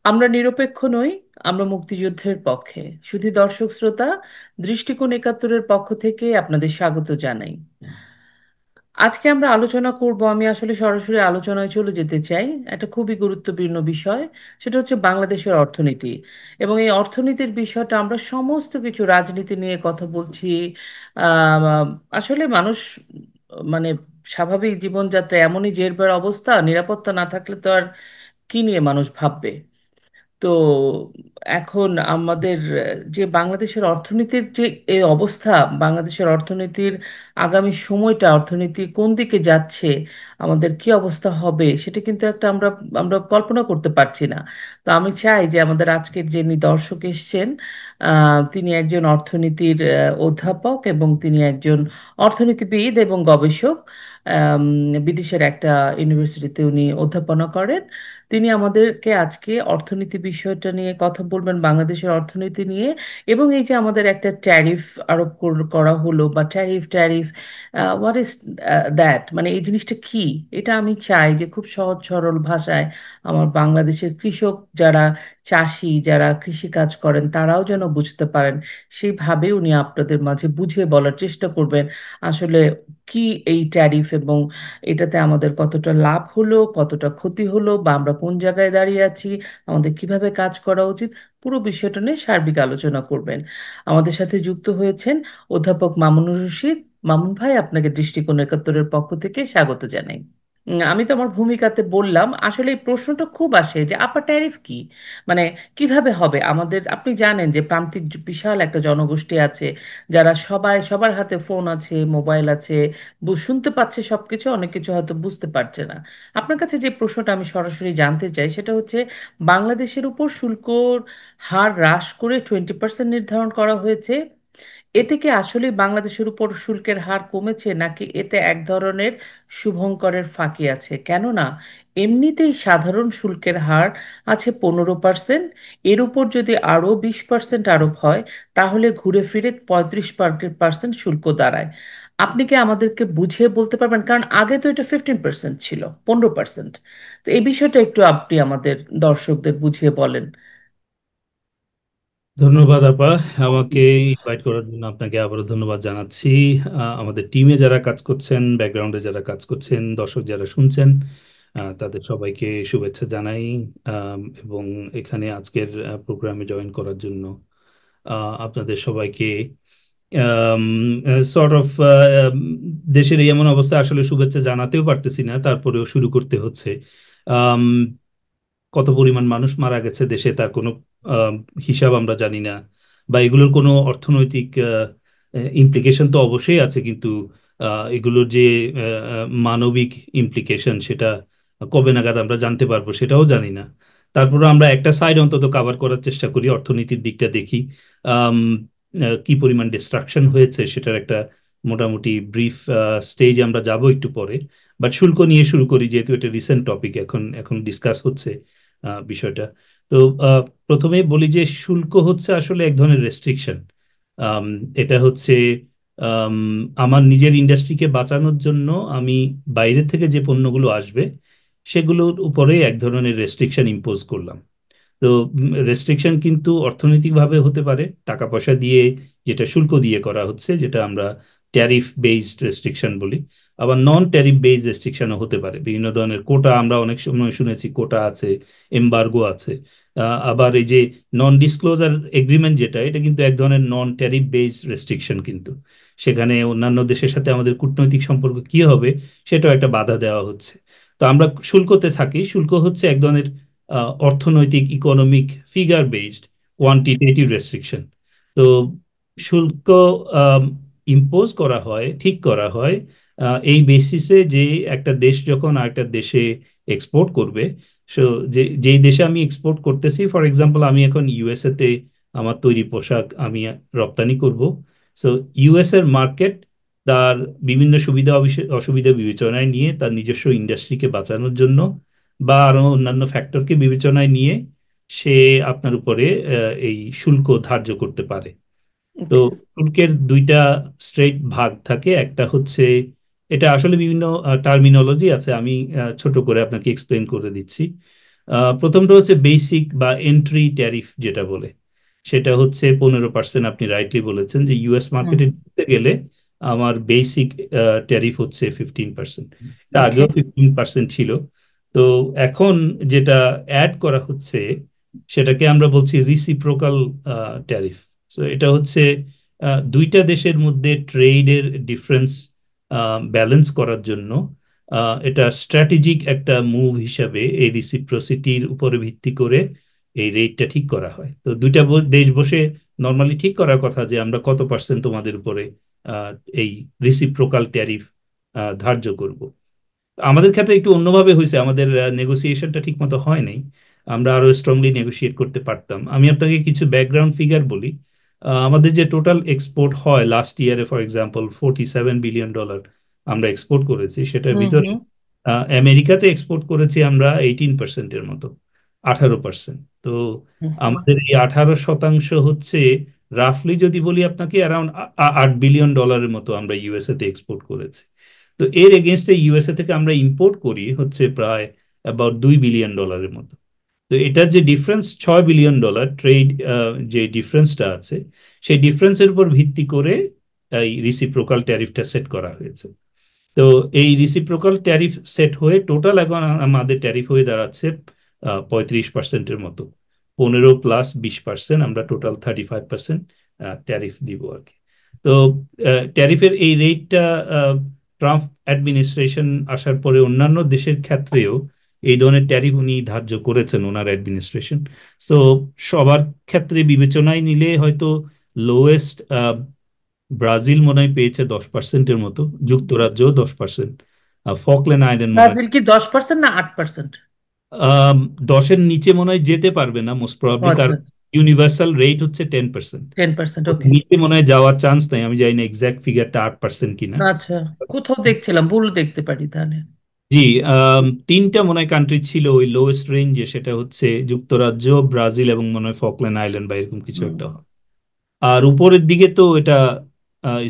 আমরা নিরপেক্ষ নই। আমরা মুক্তিযুদ্ধের পক্ষে। শুধু দর্শক শ্রোতা, দৃষ্টিকোণ একাত্তরের পক্ষ থেকে আপনাদের স্বাগত জানাই। আজকে আমরা আলোচনা করব, আমি আসলে সরাসরি আলোচনায় চলে যেতে চাই। একটা খুবই গুরুত্বপূর্ণ বিষয়, সেটা হচ্ছে বাংলাদেশের অর্থনীতি। এবং এই অর্থনীতির বিষয়টা আমরা সমস্ত কিছু রাজনীতি নিয়ে কথা বলছি। আহ, আসলে মানুষ মানে স্বাভাবিক জীবনযাত্রা এমনই জেরবার অবস্থা, নিরাপত্তা না থাকলে তো আর কি নিয়ে মানুষ ভাববে। তো এখন আমাদের যে বাংলাদেশের অর্থনীতির যে এই অবস্থা, বাংলাদেশের অর্থনীতির আগামী সময়টা, অর্থনীতি কোন দিকে যাচ্ছে, আমাদের কি অবস্থা হবে, সেটা কিন্তু একটা আমরা আমরা কল্পনা করতে পারছি না। তো আমি চাই যে আমাদের আজকের যে দর্শক এসছেন, তিনি একজন অর্থনীতির অধ্যাপক এবং তিনি একজন অর্থনীতিবিদ এবং গবেষক। আম, বিদেশের একটা ইউনিভার্সিটিতে উনি অধ্যাপনা করেন। তিনি আমাদেরকে আজকে অর্থনীতি বিষয়টা নিয়ে কথা বলবেন, বাংলাদেশের অর্থনীতি নিয়ে। এবং এই যে আমাদের একটা ট্যারিফ আরোপ করা হলো, বা tariff tariff what is that, মানে এই জিনিসটা কি, এটা আমি চাই যে খুব সহজ সরল ভাষায় আমার বাংলাদেশের কৃষক যারা, চাষি যারা কৃষি কাজ করেন, তারাও যেন বুঝতে পারেন। সেইভাবে উনি আপনাদের মাঝে বুঝিয়ে বলার চেষ্টা করবেন আসলে কি এই ট্যারিফ, এবং এটাতে আমাদের কতটা লাভ হলো, কতটা ক্ষতি হলো, বা আমরা কোন জায়গায় দাঁড়িয়ে আছি, আমাদের কিভাবে কাজ করা উচিত, পুরো বিষয়টা নিয়ে সার্বিক আলোচনা করবেন। আমাদের সাথে যুক্ত হয়েছেন অধ্যাপক মামুনুর রশিদ। মামুন ভাই, আপনাকে দৃষ্টিকোণ একাত্তরের পক্ষ থেকে স্বাগত জানাই। আমি তো আমার ভূমিকাতে বললাম, আসলে এই প্রশ্নটা খুব আসে যে আপার ট্যারিফ কি, মানে কিভাবে হবে আমাদের। আপনি জানেন যে প্রান্তিক বিশাল একটা জনগোষ্ঠী আছে, যারা সবাই, সবার হাতে ফোন আছে, মোবাইল আছে, শুনতে পাচ্ছে সবকিছু, অনেক কিছু হয়তো বুঝতে পারছে না। আপনার কাছে যে প্রশ্নটা আমি সরাসরি জানতে চাই সেটা হচ্ছে, বাংলাদেশের উপর শুল্কর হার হ্রাস করে 20% নির্ধারণ করা হয়েছে। এতে কি আসলে বাংলাদেশের উপর শুল্কের হার কমেছে, নাকি এতে এক ধরনের শুভঙ্করের ফাঁকি আছে? কেননা এমনিতেই সাধারণ শুল্কের হার আছে 15%। এর উপর যদি আরও 20% আরোপ হয়, তাহলে ঘুরে ফিরে 35% শুল্ক দাঁড়ায়। আপনি কি আমাদেরকে বুঝিয়ে বলতে পারবেন? কারণ আগে তো এটা 15% ছিল, 15%। তো এই বিষয়টা একটু আপনি আমাদের দর্শকদের বুঝিয়ে বলেন। ধন্যবাদ আপা, আমাকে ইনভাইট করার জন্য আপনাকে আবারও ধন্যবাদ জানাচ্ছি। আমাদের টিমে যারা কাজ করছেন, ব্যাকগ্রাউন্ডে যারা কাজ করছেন, দর্শক যারা শুনছেন, তাদের সবাইকে শুভেচ্ছা জানাই। এবং এখানে আজকের প্রোগ্রামে জয়েন করার জন্য আপনাদের সবাইকে সর্ট অফ দেশের এই এমন অবস্থা, আসলে শুভেচ্ছা জানাতেও পারতেছি না, তারপরেও শুরু করতে হচ্ছে। আম, কত পরিমাণ মানুষ মারা গেছে দেশে তার কোনো আহ, হিসাব আমরা জানি না, বা এগুলোর কোনো অর্থনৈতিক ইমপ্লিকেশন তো অবশ্যই আছে, কিন্তু এগুলোর যে মানবিক ইমপ্লিকেশন সেটা কবে নাগাদ আমরা জানতে পারবো সেটাও জানি না। তারপরে আমরা একটা সাইড অন্তত কাভার করার চেষ্টা করি, অর্থনীতির দিকটা দেখি। আম, কি পরিমাণ ডিস্ট্রাকশন হয়েছে সেটার একটা মোটামুটি ব্রিফ স্টেজে আমরা যাব একটু পরে। বাট শুল্ক নিয়ে শুরু করি, যেহেতু এটা রিসেন্ট টপিক, এখন এখন ডিসকাস হচ্ছে বিষয়টা। তো আহ, প্রথমে বলি যে শুল্ক হচ্ছে আসলে এক ধরনের রেস্ট্রিকশন। এটা হচ্ছে আম, আমার নিজের ইন্ডাস্ট্রিকে বাঁচানোর জন্য আমি বাইরে থেকে যে পণ্যগুলো আসবে সেগুলোর উপরে এক ধরনের রেস্ট্রিকশন ইম্পোজ করলাম। তো রেস্ট্রিকশন কিন্তু অর্থনৈতিকভাবে হতে পারে, টাকা পয়সা দিয়ে, যেটা শুল্ক দিয়ে করা হচ্ছে, যেটা আমরা ট্যারিফ বেসড রেস্ট্রিকশন বলি। আবার নন ট্যারিফ বেসড রেস্ট্রিকশনও হতে পারে, বিভিন্ন ধরনের কোটা, আমরা অনেক সময় শুনেছি কোটা আছে, এমবার্গো আছে। আবার এই যে নন ডিসক্লোজার এগ্রিমেন্ট, যেটা এটা কিন্তু এক ধরনের নন ট্যারিফ বেসড রেস্ট্রিকশন, কিন্তু সেখানে অন্যান্য দেশের সাথে আমাদের কূটনৈতিক সম্পর্ক কি হবে সেটাও একটা বাধা দেওয়া হচ্ছে। তো আমরা শুল্কতে থাকি, শুল্ক হচ্ছে এক ধরনের অর্থনৈতিক economic figure based quantitative restriction. তো শুল্ক ইম্পোজ করা হয়, ঠিক করা হয় এই বেসিসে যে একটা দেশ যখন আরেকটা দেশে এক্সপোর্ট করবে, সো যেই দেশে আমি এক্সপোর্ট করতেছি, ফর এক্সাম্পল আমি এখন ইউএসএ তে আমার তৈরি পোশাক আমি রপ্তানি করব। সো ইউএস এর মার্কেট তার বিভিন্ন সুবিধা অসুবিধা বিবেচনায় নিয়ে তার নিজস্ব ইন্ডাস্ট্রিকে বাঁচানোর জন্য, বা আরো অন্যান্য ফ্যাক্টরকে বিবেচনায় নিয়ে সে আপনার উপরে এই শুল্ক ধার্য করতে পারে। তো শুল্কের দুইটা স্ট্রেট ভাগ থাকে, একটা হচ্ছে, এটা আসলে বিভিন্ন টার্মিনোলজি আছে, আমি ছোট করে আপনাকে এক্সপ্লেন করে দিচ্ছি। প্রথমটা হচ্ছে বেসিক বা এন্ট্রি ট্যারিফ যেটা বলে, সেটা হচ্ছে 15%। আপনি রাইটলি বলেছেন যে ইউএস হুম। মার্কেটে ঢুকতে গেলে আমার বেসিক ট্যারিফ হচ্ছে 15%। এটা ওকে। আগেও 15% ছিল। তো এখন যেটা অ্যাড করা হচ্ছে সেটাকে আমরা বলছি রিসিপ্রোকাল ট্যারিফ। তো এটা হচ্ছে দুইটা দেশের মধ্যে ট্রেডের ডিফারেন্স ব্যালেন্স করার জন্য এটা স্ট্র্যাটেজিক একটা মুভ হিসাবে এই রিসিপ্রোসিটির উপরে ভিত্তি করে এই রেটটা ঠিক করা হয়। তো দুইটা দেশ বসে নর্মালি ঠিক করার কথা যে আমরা কত পার্সেন্ট তোমাদের উপরে আহ, এই রিসিপ্রোকাল ট্যারিফ ধার্য করব। আমাদের ক্ষেত্রে একটু অন্যভাবে হয়েছে, আমাদের নেগোসিয়েশনটা ঠিক মতো হয় নাই। আমরা আরো স্ট্রংলি নেগোশিয়েট করতে পারতাম। আমি আপনাকে কিছু ব্যাকগ্রাউন্ড ফিগার বলি। আমাদের যে টোটাল এক্সপোর্ট হয় লাস্ট ইয়ারে, ফর এক্সাম্পল $47 বিলিয়ন আমরা এক্সপোর্ট করেছি, সেটার হুম ভিতরে হুম আমেরিকাতে এক্সপোর্ট করেছি আমরা 18%-এর মতো, 18%। তো হুম হুম। আমাদের এই 18% হচ্ছে রাফলি যদি বলি আপনাকে অ্যারাউন্ড $8 বিলিয়ন মতো আমরা ইউএসএ তে এক্সপোর্ট করেছি। তো এর এগেনস্টে ইউএসএ থেকে আমরা ইম্পোর্ট করি হচ্ছে প্রায় অ্যাবাউট $2 বিলিয়ন মতো। তো এটার যে ডিফারেন্স $6 বিলিয়ন ট্রেড, যে ডিফারেন্সটা আছে, সেই ডিফারেন্সের উপর ভিত্তি করে এই রিসিপ্রোকাল ট্যারিফটা সেট করা হয়েছে। তো এই রিসিপ্রোকাল ট্যারিফ সেট হয়ে টোটাল এখন আমাদের ট্যারিফ হয়ে দাঁড়াচ্ছে 35%-এর মতো। 15 + 20% আমরা টোটাল 35% ট্যারিফ দিব আর কি। তো ট্যারিফের এই রেটটা ট্রাম্প অ্যাডমিনিস্ট্রেশন আসার পরে অন্যান্য দেশের ক্ষেত্রেও এই ধরনের ট্যারিফ উনি ধার্য করেছেন ওনার অ্যাডমিনিস্ট্রেশন। সো সবার ক্ষেত্রে বিবেচনায় নিলে হয়তো লোয়েস্ট ব্রাজিল মনে হয় পেয়েছে 10%-এর মতো, যুক্তরাজ্য 10%, ফকল্যান্ড আইল্যান্ড মনে হয় ব্রাজিল কি 10% না 8%? আম, 10-এর নিচে মনে হয় যেতে পারবে না মোস্ট ও প্রবাবলি, আচ্ছা কারণ আচ্ছা। ইউনিভার্সাল রেট হচ্ছে 10%। 10%, ওর ওকে। নিচে মনে হয় যাওয়ার চান্স নাই, আমি জানি না এক্সাক্ট ফিগারটা 8% কিনা। আচ্ছা, কোথাও দেখছিলাম, ভুল দেখতে পারি তাহলে। জি, তিনটা মনে হয় কান্ট্রি ছিল ওই লোয়েস্ট রেঞ্জে, সেটা হচ্ছে যুক্তরাজ্য, ব্রাজিল এবং মনে হয় ফকল্যান্ড আইল্যান্ড বা এরকম কিছু হুম একটা। আর উপরের দিকে তো এটা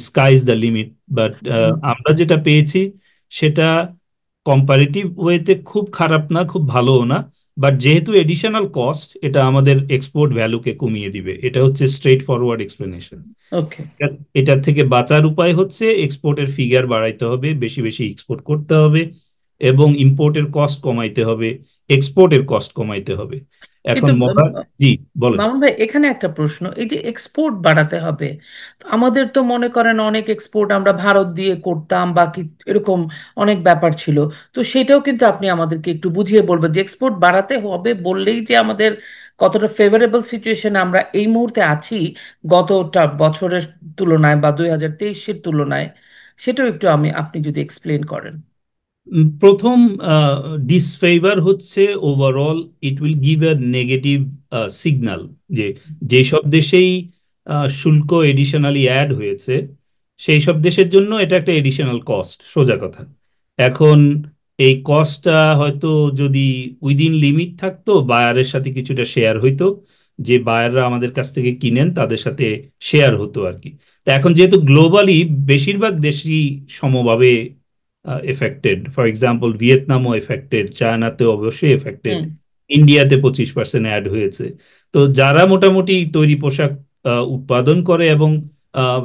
sky is the limit. But hmm. আমরা যেটা পেয়েছি সেটা কম্পারেটিভ ওয়েতে খুব খারাপ না, খুব ভালোও না। বাট যেহেতু এডিশনাল কস্ট, এটা আমাদের এক্সপোর্ট ভ্যালুকে কমিয়ে দিবে। এটা হচ্ছে স্ট্রেট ফরওয়ার্ড এক্সপ্লেনেশন। ওকে। এটার থেকে বাঁচার উপায় হচ্ছে এক্সপোর্টের ফিগার বাড়াইতে হবে, বেশি বেশি এক্সপোর্ট করতে হবে এবং ইম্পোর্টের কস্ট কমাইতে হবে, এক্সপোর্টের কস্ট কমাইতে হবে। এখন কিন্তু জি, বলেন। মামুন ভাই, এখানে একটা প্রশ্ন, এই যে এক্সপোর্ট বাড়াতে হবে, তো আমাদের তো মনে করেন অনেক এক্সপোর্ট আমরা ভারত দিয়ে করতাম বা কি এরকম অনেক ব্যাপার ছিল। তো সেটাও কিন্তু আপনি আমাদেরকে একটু বুঝিয়ে বলবেন যে এক্সপোর্ট বাড়াতে হবে বললেই যে আমাদের কতটা ফেভারেবল সিচুয়েশনে আমরা এই মুহূর্তে আছি গতটা বছরের তুলনায় বা 2023-এর তুলনায়, সেটাও একটু আপনি যদি এক্সপ্লেন করেন। প্রথম ডিসফেভার হচ্ছে overall it will give a negative signal যে যেসব দেশেই শুল্ক এডিশনালি অ্যাড হয়েছে সেই সব দেশের জন্য এটা একটা এডিশনাল কস্ট, সোজা কথা। এখন এই কস্টটা হয়তো যদি উইদিন লিমিট থাকতো, বায়ারের সাথে কিছুটা শেয়ার হইতো, যে বায়াররা আমাদের কাছ থেকে কিনেন তাদের সাথে শেয়ার হতো আর কি। তা এখন যেহেতু গ্লোবালি বেশিরভাগ দেশই সমভাবে এফেক্টেড, ফর এক্সাম্পল ভিয়েতনামও এফেক্টেড, চায়নাতে অবশ্যই এফেক্টেড, হুম ইন্ডিয়াতে 25% অ্যাড হয়েছে। তো যারা মোটামুটি তৈরি পোশাক উৎপাদন করে এবং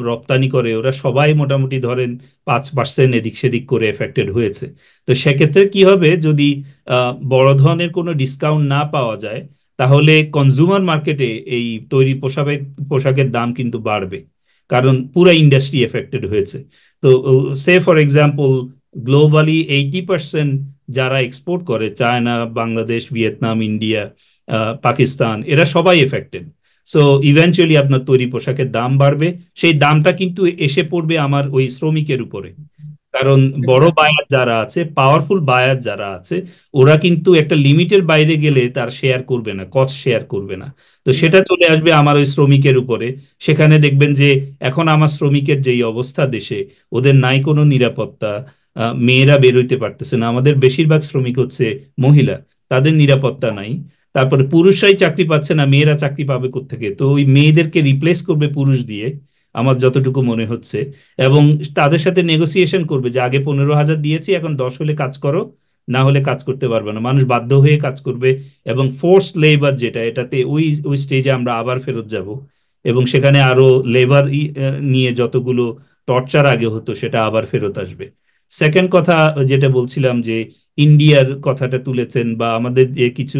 রপ্তানি করে ওরা সবাই মোটামুটি ধরেন 5% এদিক সেদিক করে এফেক্টেড হয়েছে। তো সেক্ষেত্রে কি হবে যদি বড় ধরনের কোনো ডিসকাউন্ট না পাওয়া যায়, তাহলে কনজিউমার মার্কেটে এই তৈরি পোশাকের দাম কিন্তু বাড়বে, কারণ পুরো ইন্ডাস্ট্রি এফেক্টেড হয়েছে। তো সে ফর এক্সাম্পল গ্লোবালি 80% যারা এক্সপোর্ট করে, China, Bangladesh, Vietnam, India, Pakistan, এরা সবাই এফেক্টেড। সো ইভেনচুয়ালি আপনার তৈরি পোশাকের দাম বাড়বে। সেই দামটা কিন্তু এসে পড়বে আমার ওই শ্রমিকের উপরে, কারণ বড় এক্স্যাক্টলি। বায়ার যারা আছে, পাওয়ারফুল বায়ার যারা আছে, ওরা কিন্তু একটা লিমিটের বাইরে গেলে তার শেয়ার করবে না, কস্ট শেয়ার করবে না। তো সেটা চলে আসবে আমার ওই শ্রমিকের উপরে। সেখানে দেখবেন যে এখন আমার শ্রমিকের যেই অবস্থা দেশে, ওদের নাই কোনো নিরাপত্তা, মেয়েরা বেরোইতে পারতেছে না, আমাদের বেশিরভাগ শ্রমিক হচ্ছে মহিলা, তাদের নিরাপত্তা নাই। তারপরে পুরুষরাই চাকরি পাচ্ছে না, মেয়েরা চাকরি পাবে কোত্থেকে? তো ওই মেয়েদেরকে রিপ্লেস করবে পুরুষ দিয়ে, আমার যতটুকু মনে হচ্ছে। এবং তাদের সাথে নেগোসিয়েশন করবে যে আগে 15,000 দিয়েছি, এখন 10 হলে কাজ করো, না হলে কাজ করতে পারবে না, মানুষ বাধ্য হয়ে কাজ করবে। এবং ফোর্সড লেবার যেটা, এটাতে ওই ওই স্টেজে আমরা আবার ফেরত যাব, এবং সেখানে আরো লেবার নিয়ে যতগুলো টর্চার আগে হতো সেটা আবার ফেরত আসবে। সেকেন্ড কথা যেটা বলছিলাম, যে ইন্ডিয়ার কথাটা তুলেছেন, বা আমাদের যে কিছু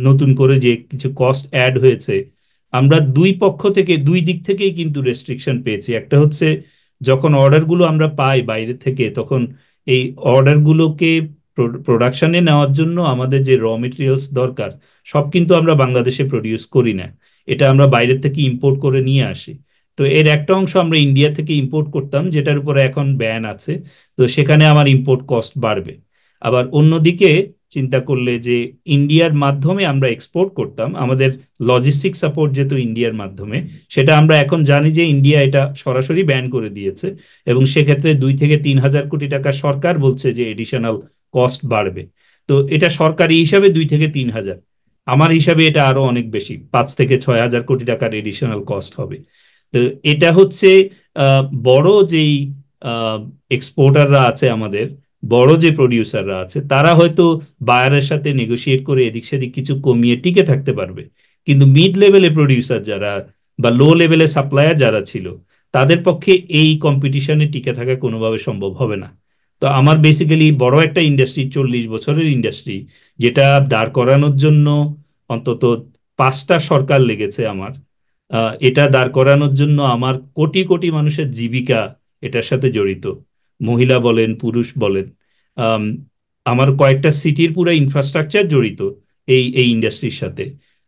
নতুন করে যে কিছু কস্ট অ্যাড হয়েছে, আমরা দুই পক্ষ থেকে, দুই দিক থেকেই কিন্তু রেস্ট্রিকশন পেয়েছি। একটা হচ্ছে যখন অর্ডারগুলো আমরা পাই বাইরে থেকে, তখন এই অর্ডারগুলোকে প্রোডাকশনে নেওয়ার জন্য আমাদের যে র মেটেরিয়ালস দরকার, সব কিন্তু আমরা বাংলাদেশে প্রডিউস করি না, এটা আমরা বাইরের থেকে ইম্পোর্ট করে নিয়ে আসি। তো এর একটা অংশ আমরা ইন্ডিয়া থেকে ইম্পোর্ট করতাম, যেটার উপরে এখন ব্যান আছে। তো সেখানে আমার ইম্পোর্ট কস্ট বাড়বে। আবার অন্যদিকে চিন্তা করলে যে ইন্ডিয়ার মাধ্যমে আমরা এক্সপোর্ট করতাম, আমাদের লজিস্টিক সাপোর্ট যেহেতু ইন্ডিয়ার মাধ্যমে, সেটা আমরা এখন জানি যে ইন্ডিয়া এটা সরাসরি ব্যান করে দিয়েছে, এবং সেক্ষেত্রে 2 থেকে 3 হাজার কোটি টাকা সরকার বলছে যে এডিশনাল কস্ট বাড়বে। তো এটা সরকারি হিসাবে 2 থেকে 3 হাজার, আমার হিসাবে এটা আরো অনেক বেশি, 5 থেকে 6 হাজার কোটি টাকার এডিশনাল কস্ট হবে। তো এটা হচ্ছে বড় যেই এক্সপোর্টাররা আছে আমাদের, বড় যে প্রডিউসাররা আছে, তারা হয়তো বায়ারের সাথে নেগোশিয়েট করে এদিক সেদিক কিছু কমিয়ে টিকে থাকতে পারবে। কিন্তু মিড লেভেলে প্রডিউসার যারা, বা লো লেভেলে সাপ্লায়ার যারা ছিল, তাদের পক্ষে এই কম্পিটিশনে টিকে থাকা কোনোভাবে সম্ভব হবে না। তো আমার বেসিক্যালি বড় একটা ইন্ডাস্ট্রি, 40 বছরের ইন্ডাস্ট্রি, যেটা দাঁড় করানোর জন্য অন্তত 5টা সরকার লেগেছে আমার। এটা দাঁড় করানোর জন্য আমার কোটি কোটি মানুষের জীবিকা এটার সাথে জড়িত, মহিলা বলেন পুরুষ বলেন। আম, আমার কয়েকটা সিটির পুরো ইনফ্রাস্ট্রাকচার জড়িত এই এই ইন্ডাস্ট্রির সাথে।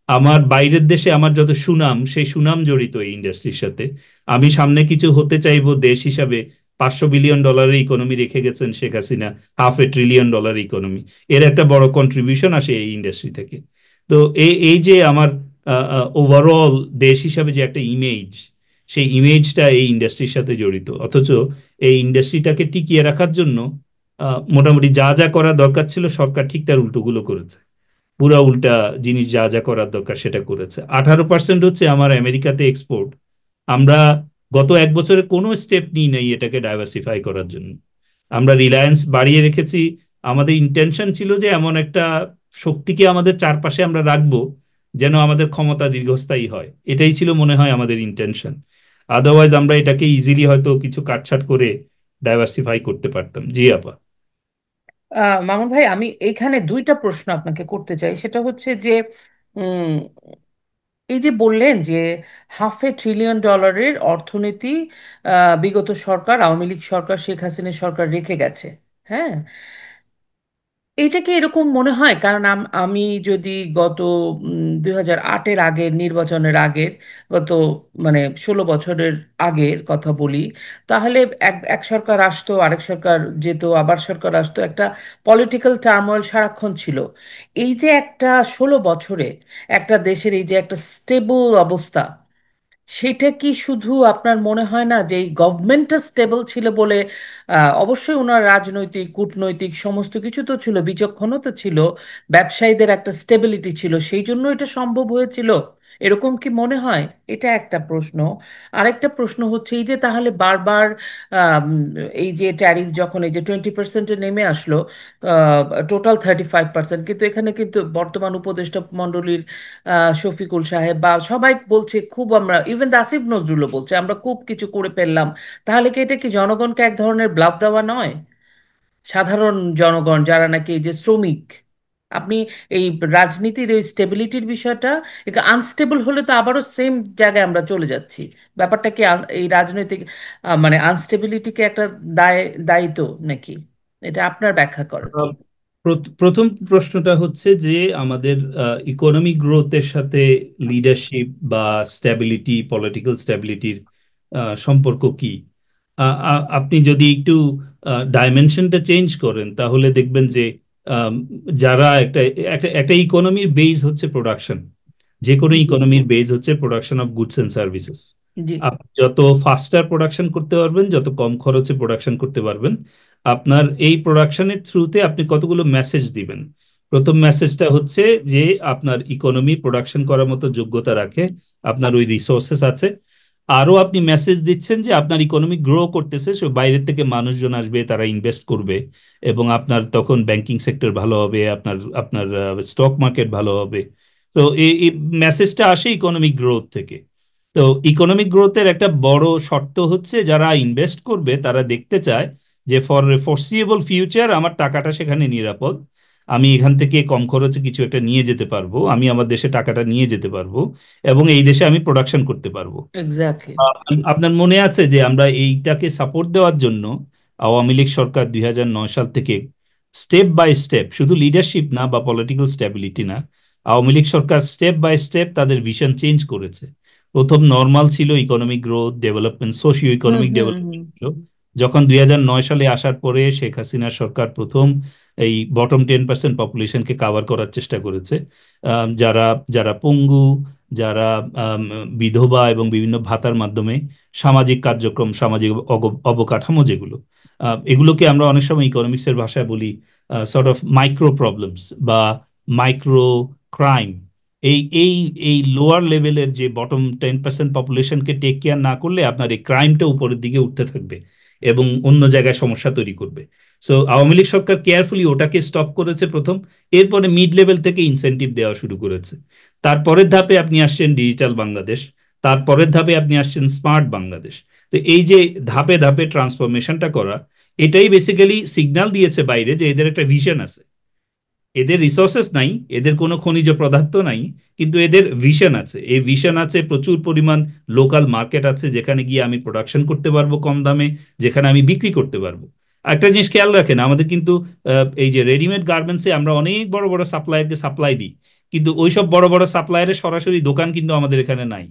আমার বাইরের দেশে আমার যত সুনাম, সেই সুনাম জড়িত এই ইন্ডাস্ট্রির সাথে। আমি সামনে কিছু হতে চাইবো দেশ হিসাবে, $500 বিলিয়ন ইকোনমি রেখে গেছেন শেখ হাসিনা, $500 ট্রিলিয়ন ইকোনমি, এর একটা বড় কন্ট্রিবিউশন আসে এই ইন্ডাস্ট্রি থেকে। তো এই এই যে আমার ওভারঅল দেশ হিসাবে যে একটা ইমেজ, সেই ইমেজটা এই ইন্ডাস্ট্রির সাথে জড়িত। অথচ এই ইন্ডাস্ট্রিটাকে টিকিয়ে রাখার জন্য মোটামুটি যা যা করা দরকার ছিল সরকার ঠিক তার উল্টোগুলো করেছে। পুরা উল্টা জিনিস, যা যা করার দরকার সেটা করেছে। 18% হচ্ছে আমার আমেরিকাতে এক্সপোর্ট। আমরা গত 1 বছরে কোনো স্টেপ নিই নাই এটাকে ডাইভার্সিফাই করার জন্য। আমরা রিলায়েন্স বাড়িয়ে রেখেছি। আমাদের ইন্টেনশন ছিল যে এমন একটা শক্তিকে আমাদের চারপাশে আমরা রাখবো, যেন আমাদের ক্ষমতা দীর্ঘস্থায়ী হয়। এটাই ছিল মনে হয় আমাদের ইন্টেনশন। আদারওয়াইজ আমরা এটাকে ইজিলি হয়তো কিছু কাটছাট করে ডাইভার্সিফাই করতে পারতাম। জি আপা। মামুন ভাই, আমি এইখানে দুইটা প্রশ্ন আপনাকে করতে চাই। সেটা হচ্ছে যে উম, এই যে বললেন যে $500 ট্রিলিয়ন অর্থনীতি বিগত সরকার, আওয়ামী লীগ সরকার, শেখ হাসিনা সরকার রেখে গেছে। হ্যাঁ, এইটা কি এরকম মনে হয়? কারণ আমি যদি গত 2008-এর আগের নির্বাচনের আগের, গত মানে 16 বছরের আগের কথা বলি, তাহলে এক এক সরকার আসতো, আরেক সরকার যেত, আবার সরকার আসতো, একটা পলিটিক্যাল টার্মোইল সারাক্ষণ ছিল। এই যে একটা 16 বছরে একটা দেশের এই যে একটা স্টেবল অবস্থা, সেটা কি শুধু আপনার মনে হয় না যে এই গভর্নমেন্টটা স্টেবল ছিল বলে? অবশ্যই ওনার রাজনৈতিক কূটনৈতিক সমস্ত কিছু তো ছিল, বিচক্ষণতা ছিল, ব্যবসায়ীদের একটা স্টেবিলিটি ছিল, সেই জন্য এটা সম্ভব হয়েছিল, এরকম কি মনে হয়? এটা একটা প্রশ্ন। আরেকটা প্রশ্ন হচ্ছে এই যে তাহলে বারবার আম, এই যে ট্যারিফ যখন এই যে 20%-এ নেমে আসলো, টোটাল 35%, কিন্তু এখানে কিন্তু বর্তমান উপদেষ্টা মণ্ডলীর শফিকুল সাহেব বা সবাই বলছে খুব, আমরা ইভেন আসিফ নজরুলও বলছে আমরা খুব কিছু করে ফেললাম। তাহলে কি এটা কি জনগণকে এক ধরনের ব্লাফ দেওয়া নয়? সাধারণ জনগণ যারা নাকি এই যে শ্রমিক, আপনি এই রাজনীতির এই স্টেবিলিটির বিষয়টা, আনস্টেবল হলে তো আবারও সেম জায়গায় আমরা চলে যাচ্ছি। ব্যাপারটা কি এই রাজনৈতিক মানে আনস্টেবিলিটিকে একটা দায় দায়িত্ব নাকি? এটা আপনার ব্যাখ্যা করার কি? আহ, প্রথম প্রশ্নটা হচ্ছে যে আমাদের ইকোনমিক গ্রোথের সাথে লিডারশিপ বা স্ট্যাবিলিটি, পলিটিক্যাল স্ট্যাবিলিটির সম্পর্ক কি। আপনি যদি একটু ডাইমেনশনটা চেঞ্জ করেন, তাহলে দেখবেন যে আম, যারা একটা একটা একটা ইকোনমির বেজ হচ্ছে প্রোডাকশন। যে কোনো জি, ইকোনমির বেজ হচ্ছে production of goods and services. জি। আপনি যত ফাস্টার প্রোডাকশন করতে পারবেন, যত কম খরচে প্রোডাকশন করতে পারবেন, আপনার এই প্রোডাকশনের থ্রুতে আপনি কতগুলো মেসেজ দিবেন। প্রথম মেসেজটা হচ্ছে যে আপনার ইকোনমি প্রোডাকশন করার মতো যোগ্যতা রাখে, আপনার ওই রিসোর্সেস আছে। আরো আপনি মেসেজ দিচ্ছেন যে আপনার ইকোনমি গ্রো করতেছে, সো বাইরের থেকে মানুষজন আসবে, তারা ইনভেস্ট করবে, এবং আপনার তখন ব্যাংকিং সেক্টর ভালো হবে, আপনার আপনার স্টক মার্কেট ভালো হবে। তো এই মেসেজটা আসে ইকোনমিক গ্রোথ থেকে। তো ইকোনমিক গ্রোথের একটা বড় শর্ত হচ্ছে যারা ইনভেস্ট করবে তারা দেখতে চায় যে ফর ফরসিয়েবল ফিউচার আমার টাকাটা সেখানে নিরাপদ, আমি এখান থেকে কম খরচে কিছু একটা নিয়ে যেতে পারবো, আমি আমার দেশে টাকাটা নিয়ে যেতে পারবো, এবং এই দেশে আমি প্রোডাকশন করতে পারবো। এক্স্যাক্টলি। আপনার মনে আছে যে আমরা এইটাকে সাপোর্ট দেওয়ার জন্য আওয়ামী লীগ সরকার 2009 সাল থেকে স্টেপ বাই স্টেপ, শুধু লিডারশিপ না বা পলিটিক্যাল স্ট্যাবিলিটি না, আওয়ামী লীগ সরকার স্টেপ বাই স্টেপ তাদের ভিশন চেঞ্জ করেছে। প্রথম নর্মাল ছিল ইকোনমিক গ্রোথ ডেভেলপমেন্ট, সোশিও হুম ইকোনমিক হুম হুম। ডেভেলপমেন্ট ছিল। যখন 2009 সালে আসার পরে শেখ হাসিনা সরকার প্রথম এই বটম 10% পপুলেশনকে কাভার করার চেষ্টা করেছে। যারা যারা পঙ্গু, যারা আম, বিধবা, এবং বিভিন্ন ভাতার মাধ্যমে সামাজিক কার্যক্রম, সামাজিক অবকাঠামো যেগুলো, এগুলোকে আমরা অনেক সময় ইকোনমিক্সের ভাষায় বলি সর্ট অফ মাইক্রো প্রবলেমস বা মাইক্রো ক্রাইম। এই এই এই লোয়ার লেভেলের যে বটম 10% পপুলেশনকে টেক কেয়ার না করলে আপনার এই ক্রাইমটা উপরের দিকে উঠতে থাকবে এবং অন্য জায়গায় সমস্যা তৈরি করবে। সো আওয়ামী লীগ সরকার কেয়ারফুলি ওটাকে স্টপ করেছে প্রথম, এরপরে মিড লেভেল থেকে ইনসেনটিভ দেওয়া শুরু করেছে। তারপরের ধাপে আপনি আসছেন ডিজিটাল বাংলাদেশ, তারপরের ধাপে আপনি আসছেন স্মার্ট বাংলাদেশ। তো এই যে ধাপে ধাপে ট্রান্সফরমেশনটা করা, এটাই বেসিক্যালি সিগন্যাল দিয়েছে বাইরে যে এদের একটা ভিশন আছে। এদের রিসোর্সেস নাই, এদের কোনো খনিজ পদার্থ নাই, কিন্তু এদের ভিশন আছে। এই ভিশন আছে, প্রচুর পরিমাণ লোকাল মার্কেট আছে যেখানে গিয়ে আমি প্রোডাকশন করতে পারবো কম দামে, যেখানে আমি বিক্রি করতে পারবো। একটা জিনিস খেয়াল রাখেন, আমাদের কিন্তু এই যে রেডিমেড গার্মেন্টসে আমরা অনেক বড় বড় সাপ্লায়ারকে সাপ্লাই দিই, কিন্তু ওইসব বড় বড় সাপ্লায়ারের সরাসরি দোকান কিন্তু আমাদের এখানে নাই।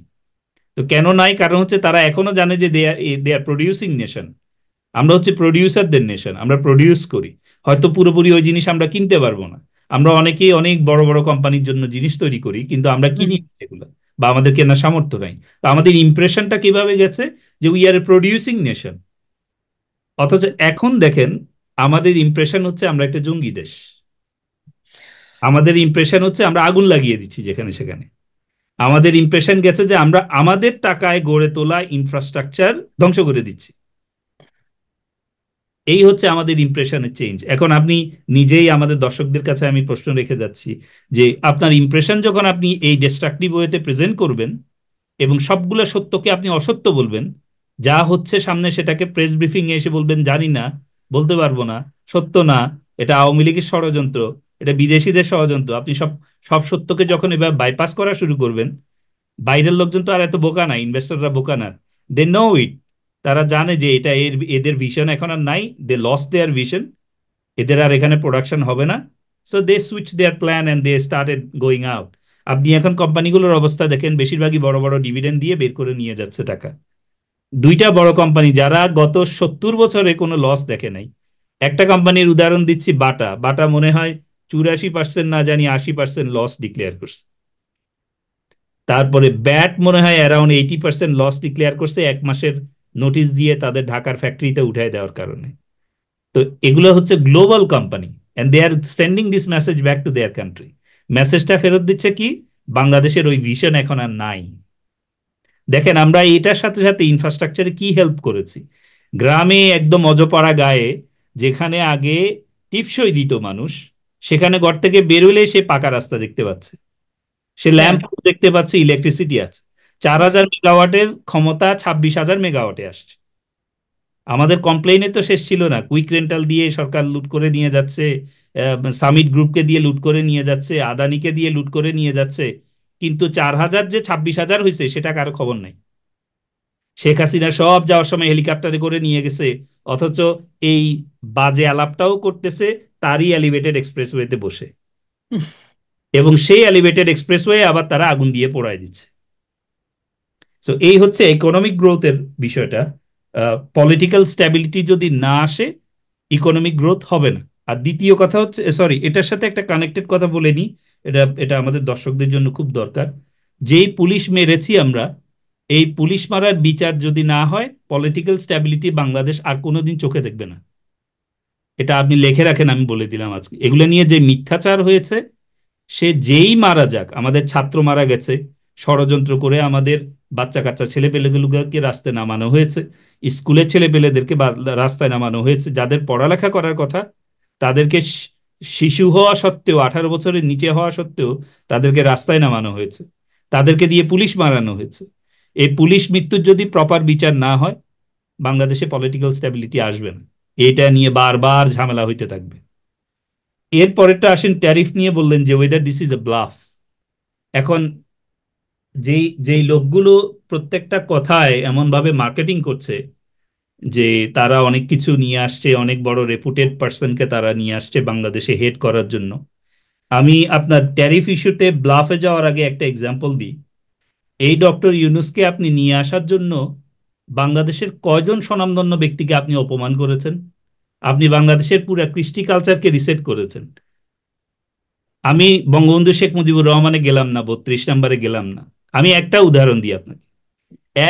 তো কেন নাই? কারণ হচ্ছে তারা এখনো জানে যে দে আর প্রডিউসিং নেশন, আমরা হচ্ছে প্রডিউসারদের নেশন, আমরা প্রডিউস করি। হয়তো পুরোপুরি ওই জিনিস আমরা কিনতে পারবো না, আমরা অনেকেই অনেক বড় বড় কোম্পানির জন্য জিনিস তৈরি করি, কিন্তু আমরা হুম। কিনি না এগুলো, বা আমাদের কেনার সামর্থ্য নাই। তো আমাদের ইমপ্রেশনটা কিভাবে গেছে যে we are A producing nation, অথচ এখন দেখেন আমাদের ইমপ্রেশন হচ্ছে আমরা একটা জঙ্গি দেশ। আমাদের ইমপ্রেশন হচ্ছে আমরা আগুন লাগিয়ে দিচ্ছি যেখানে সেখানে। আমাদের ইমপ্রেশন গেছে যে আমরা আমাদের টাকায় গড়ে তোলা ইনফ্রাস্ট্রাকচার ধ্বংস করে দিচ্ছি। এই হচ্ছে আমাদের ইমপ্রেশনের চেঞ্জ। এখন আপনি নিজেই, আমাদের দর্শকদের কাছে আমি প্রশ্ন রেখে যাচ্ছি যে আপনার ইমপ্রেশন যখন আপনি এই ডিস্ট্রাকটিভ ওয়েতে প্রেজেন্ট করবেন এবং সবগুলো সত্যকে আপনি অসত্য বলবেন, যা হচ্ছে সামনে সেটাকে প্রেস ব্রিফিং এ এসে বলবেন জানি না, বলতে পারবো না, সত্য না, এটা আওয়ামী লীগের ষড়যন্ত্র, এটা বিদেশিদের ষড়যন্ত্র, আপনি সব সব সত্যকে যখন এবার বাইপাস করা শুরু করবেন, বাইরের লোকজন তো আর এত বোকা না, ইনভেস্টররা বোকা না, দে নো ইট। তারা জানে যে এটা এদের ভিশন এখন আর নাই, দে লস্ট দেয়ার ভিশন, এদের আর এখানে প্রোডাকশন হবে না। So they switch their plan and they started going out. আপনি এখন কোম্পানিগুলোর অবস্থা দেখেন, বেশিরভাগই বড় বড় ডিভিডেন্ড দিয়ে বের করে নিয়ে যাচ্ছে টাকা। দুইটা বড় কোম্পানি যারা গত 70 বছরে কোনো লস দেখে নাই, একটা কোম্পানির উদাহরণ দিচ্ছি, বাটা। বাটা মনে হয় 84% না জানি 80% লস ডিক্লেয়ার করছে। তারপরে ব্যাট মনে হয় অ্যারাউন্ড 80% লস ডিক্লেয়ার করছে 1 মাসের নোটিশ দিয়ে তাদের ঢাকার ফ্যাক্টরিতে উঠায় দেওয়ার কারণে। তো এগুলো হচ্ছে global company, and they are sending this message back to their country. মেসেজটা ফেরত দিচ্ছে কি? বাংলাদেশের ওই ভিশন এখন আর নাই। দেখেন আমরা এটার সাথে সাথে ইনফ্রাস্ট্রাকচারে কি হেল্প করেছি। গ্রামে একদম অজপাড়া গায়ে, যেখানে আগে টিপসই দিত মানুষ, সেখানে ঘর থেকে বেরোলে সে পাকা রাস্তা দেখতে পাচ্ছে, সে হ্যাঁ। ল্যাম্প দেখতে পাচ্ছে, ইলেকট্রিসিটি আছে। 4,000 মেগাওয়াটের ক্ষমতা 26,000 মেগাওয়াটে আসছে। আমাদের কমপ্লেইনে তো শেষ ছিল না, কুইক রেন্টাল দিয়ে সরকার লুট করে নিয়ে যাচ্ছে, সামিট গ্রুপকে দিয়ে লুট করে নিয়ে যাচ্ছে, আদানিকে দিয়ে লুট করে নিয়ে যাচ্ছে, কিন্তু 4,000 যে 26,000 হয়েছে সেটা কারো খবর নাই। শেখ হাসিনা সব যাওয়ার সময় হেলিকপ্টারে করে নিয়ে গেছে, অথচ এই বাজে আলাপটাও করতেছে তারই এলিভেটেড এক্সপ্রেসওয়েতে বসে, এবং সেই এলিভেটেড এক্সপ্রেসওয়ে আবার তারা আগুন দিয়ে পোড়ায় দিচ্ছে। সো এই হচ্ছে ইকোনমিক গ্রোথের বিষয়টা। পলিটিক্যাল স্ট্যাবিলিটি যদি না আসে, ইকোনমিক গ্রোথ হবে না। আর দ্বিতীয় কথা হচ্ছে, সরি, এটার সাথে একটা কানেক্টেড কথা বলে নিই, এটা এটা আমাদের দর্শকদের জন্য খুব দরকার। যেই পুলিশ মেরেছি আমরা, এই পুলিশ মারার বিচার যদি না হয়, পলিটিক্যাল স্ট্যাবিলিটি বাংলাদেশ আর কোনোদিন চোখে দেখবে না। এটা আপনি লিখে রাখেন, আমি বলে দিলাম আজকে। এগুলো নিয়ে যে মিথ্যাচার হয়েছে, সে যেই মারা যাক, আমাদের ছাত্র মারা গেছে ষড়যন্ত্র করে, আমাদের বাচ্চা কাচ্চা ছেলেপেলেগুলোকে রাস্তায় নামানো হয়েছে, স্কুলের ছেলেপেলেদেরকে রাস্তায় নামানো হয়েছে, যাদের পড়ালেখা করার কথা তাদেরকে শিশু হওয়া সত্ত্বেও, 18 বছরের নিচে হওয়া সত্ত্বেও তাদেরকে রাস্তায় নামানো হয়েছে, তাদেরকে দিয়ে পুলিশ মারানো হয়েছে। এই পুলিশ মৃত্যুর যদি প্রপার বিচার না হয়, বাংলাদেশে পলিটিক্যাল স্ট্যাবিলিটি আসবে না। এটা নিয়ে বারবার ঝামেলা হইতে থাকবে। এর পরেরটা আসেন, ট্যারিফ নিয়ে বললেন যে weather this is a bluff. এখন যেই যেই লোকগুলো প্রত্যেকটা কথায় এমন ভাবে মার্কেটিং করছে যে তারা অনেক কিছু নিয়ে আসছে, অনেক বড় রেপুটেড পার্সনকে তারা নিয়ে আসছে বাংলাদেশে হেড করার জন্য। আমি আপনার ট্যারিফ ইস্যুতে ব্লাফে যাওয়ার আগে একটা এক্সাম্পল দিই। এই ডক্টর ইউনুসকে আপনি নিয়ে আসার জন্য বাংলাদেশের কয়জন স্বনামধন্য ব্যক্তিকে আপনি অপমান করেছেন? আপনি বাংলাদেশের পুরো কৃষ্টি কালচারকে রিসেট করেছেন। আমি বঙ্গবন্ধু শেখ মুজিবুর রহমানে গেলাম না, 32 নম্বরে গেলাম না। আমি একটা উদাহরণ দিই আপনাকে।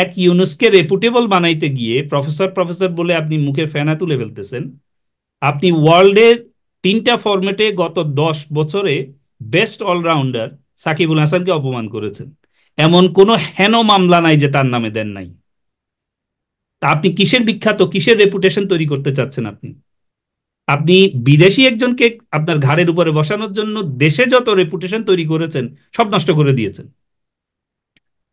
এক ইউনুসকে রেপুটেবল বানাইতে গিয়ে প্রফেসর প্রফেসর বলে আপনি মুখের ফেনা তুলে ফেলতেছেন। আপনি ওয়ার্ল্ডের 3টা ফরম্যাটে গত 10 বছরে বেস্ট অলরাউন্ডার সাকিবুল হাসানকে অপমান করেছেন। এমন কোনো হেন মামলা নাই যে তার নামে দেন নাই। তা আপনি কিসের বিখ্যাত, কিসের রেপুটেশন তৈরি করতে চাচ্ছেন আপনি? আপনি বিদেশি একজনকে আপনার ঘাড়ের উপরে বসানোর জন্য দেশে যত রেপুটেশন তৈরি করেছেন সব নষ্ট করে দিয়েছেন।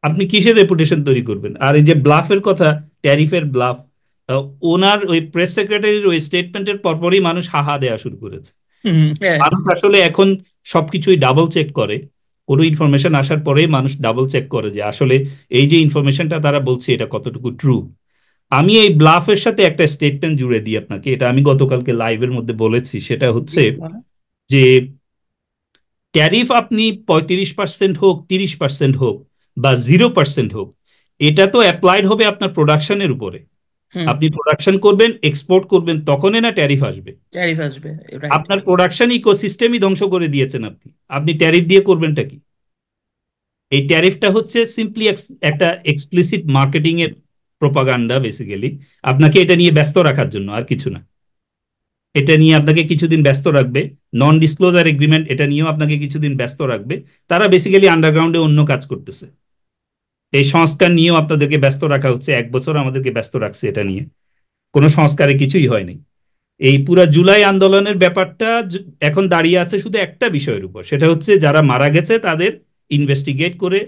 আপনি কিসের রেপুটেশন তৈরি করবেন? আর এই যে ব্লাফের কথা, ট্যারিফের ব্লাফ, ওনার ওই প্রেস সেক্রেটারির ওই স্টেটমেন্টের পরপরই মানুষ হাহা দেয়া শুরু করেছে। হ্যাঁ। মানুষ আসলে এখন সবকিছুই ডাবল চেক করে। কোনো ইনফরমেশন আসার পরেই মানুষ ডাবল চেক করে যে আসলে এই যে ইনফরমেশনটা তারা বলছে এটা কতটুকু ট্রু। আমি এই ব্লাফের সাথে একটা স্টেটমেন্ট জুড়ে দিই আপনাকে, এটা আমি গতকালকে লাইভের মধ্যে বলেছি। সেটা জি, হচ্ছে বলেন। যে ট্যারিফ আপনি 35% হোক, 30% হোক, বা 0% হোক, এটা তো অ্যাপ্লাইড হবে আপনার প্রোডাকশনের উপরে। হুম। আপনি প্রোডাকশন করবেন, এক্সপোর্ট করবেন, তখনই না ট্যারিফ আসবে। ট্যারিফ আসবে। রাইট। আপনার প্রোডাকশন ইকোসিস্টেমই ধ্বংস করে দিয়েছেন আপনি। আপনি ট্যারিফ দিয়ে করবেনটা কি? এই ট্যারিফটা হচ্ছে সিম্পলি একটা এক্সপ্লিসিট মার্কেটিং এর প্রোপাগান্ডা বেসিক্যালি, আপনাকে এটা নিয়ে ব্যস্ত রাখার জন্য, আর কিছু না। এটা নিয়ে আপনাকে কিছুদিন ব্যস্ত রাখবে। নন ডিসক্লোজার এগ্রিমেন্ট, এটা নিয়েও আপনাকে কিছুদিন ব্যস্ত রাখবে। তারা বেসিক্যালি আন্ডারগ্রাউন্ডে অন্য কাজ করতেছে। এই সংস্কার নিয়েও আপনাদেরকে ব্যস্ত রাখা হচ্ছে, 1 বছর আমাদেরকে ব্যস্ত রাখছে এটা নিয়ে। কোনো সংস্কারে কিছুই হয়নি। এই পুরা জুলাই আন্দোলনের ব্যাপারটা এখন দাঁড়িয়ে আছে শুধু একটা বিষয়ের উপর, সেটা হচ্ছে যারা মারা গেছে তাদের ইনভেস্টিগেট করে,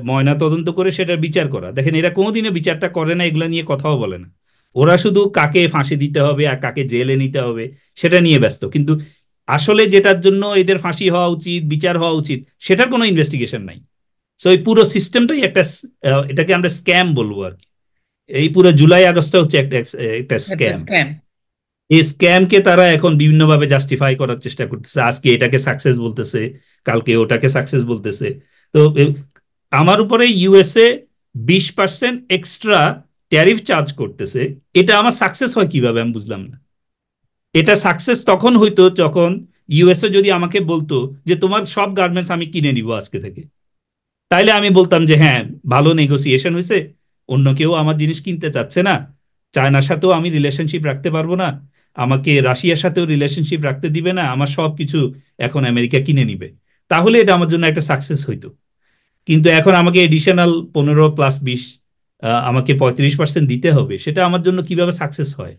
ময়না তদন্ত করে সেটার বিচার করা। দেখেন, এরা কোনোদিনও বিচারটা করে না, এগুলা নিয়ে কথাও বলে না। ওরা শুধু কাকে ফাঁসি দিতে হবে আর কাকে জেলে নিতে হবে সেটা নিয়ে ব্যস্ত, কিন্তু আসলে যেটার জন্য এদের ফাঁসি হওয়া উচিত, বিচার হওয়া উচিত, সেটার কোনো ইনভেস্টিগেশন নাই। সো এই পুরো সিস্টেমটাই একটা এটাকে আমরা স্ক্যাম বলবো আর কি। এই পুরো জুলাই আগস্টটা হচ্ছে একটা একটা একটা স্ক্যাম। স্ক্যাম। এই স্ক্যামকে তারা এখন বিভিন্নভাবে জাস্টিফাই করার চেষ্টা করতেছে। আজকে এটাকে সাকসেস বলতেছে, কালকে ওটাকে সাকসেস বলতেছে। তো আমার উপরে ইউএসএ 20% এক্সট্রা ট্যারিফ চার্জ করতেছে। এটা আমার সাকসেস হয় কিভাবে আমি বুঝলাম না। এটা সাকসেস তখন হইতো যখন ইউএসএ যদি আমাকে বলতো যে তোমার সব গার্মেন্টস আমি কিনে নিব আজকে থেকে, তাইলে আমি বলতাম যে হ্যাঁ, ভালো নেগোসিয়েশন হয়েছে, অন্য কেউ আমার জিনিস কিনতে চাচ্ছে না, চায়নার সাথেও আমি রিলেশনশিপ রাখতে পারবো না, আমাকে রাশিয়ার সাথেও রিলেশনশিপ রাখতে দিবে না, আমার সব কিছু এখন আমেরিকা কিনে নিবে। তাহলে এটা আমার জন্য একটা সাকসেস হইতো। কিন্তু এখন আমাকে এডিশনাল 15 + 20, আমাকে 35% দিতে হবে, সেটা আমার জন্য কিভাবে সাকসেস হয়?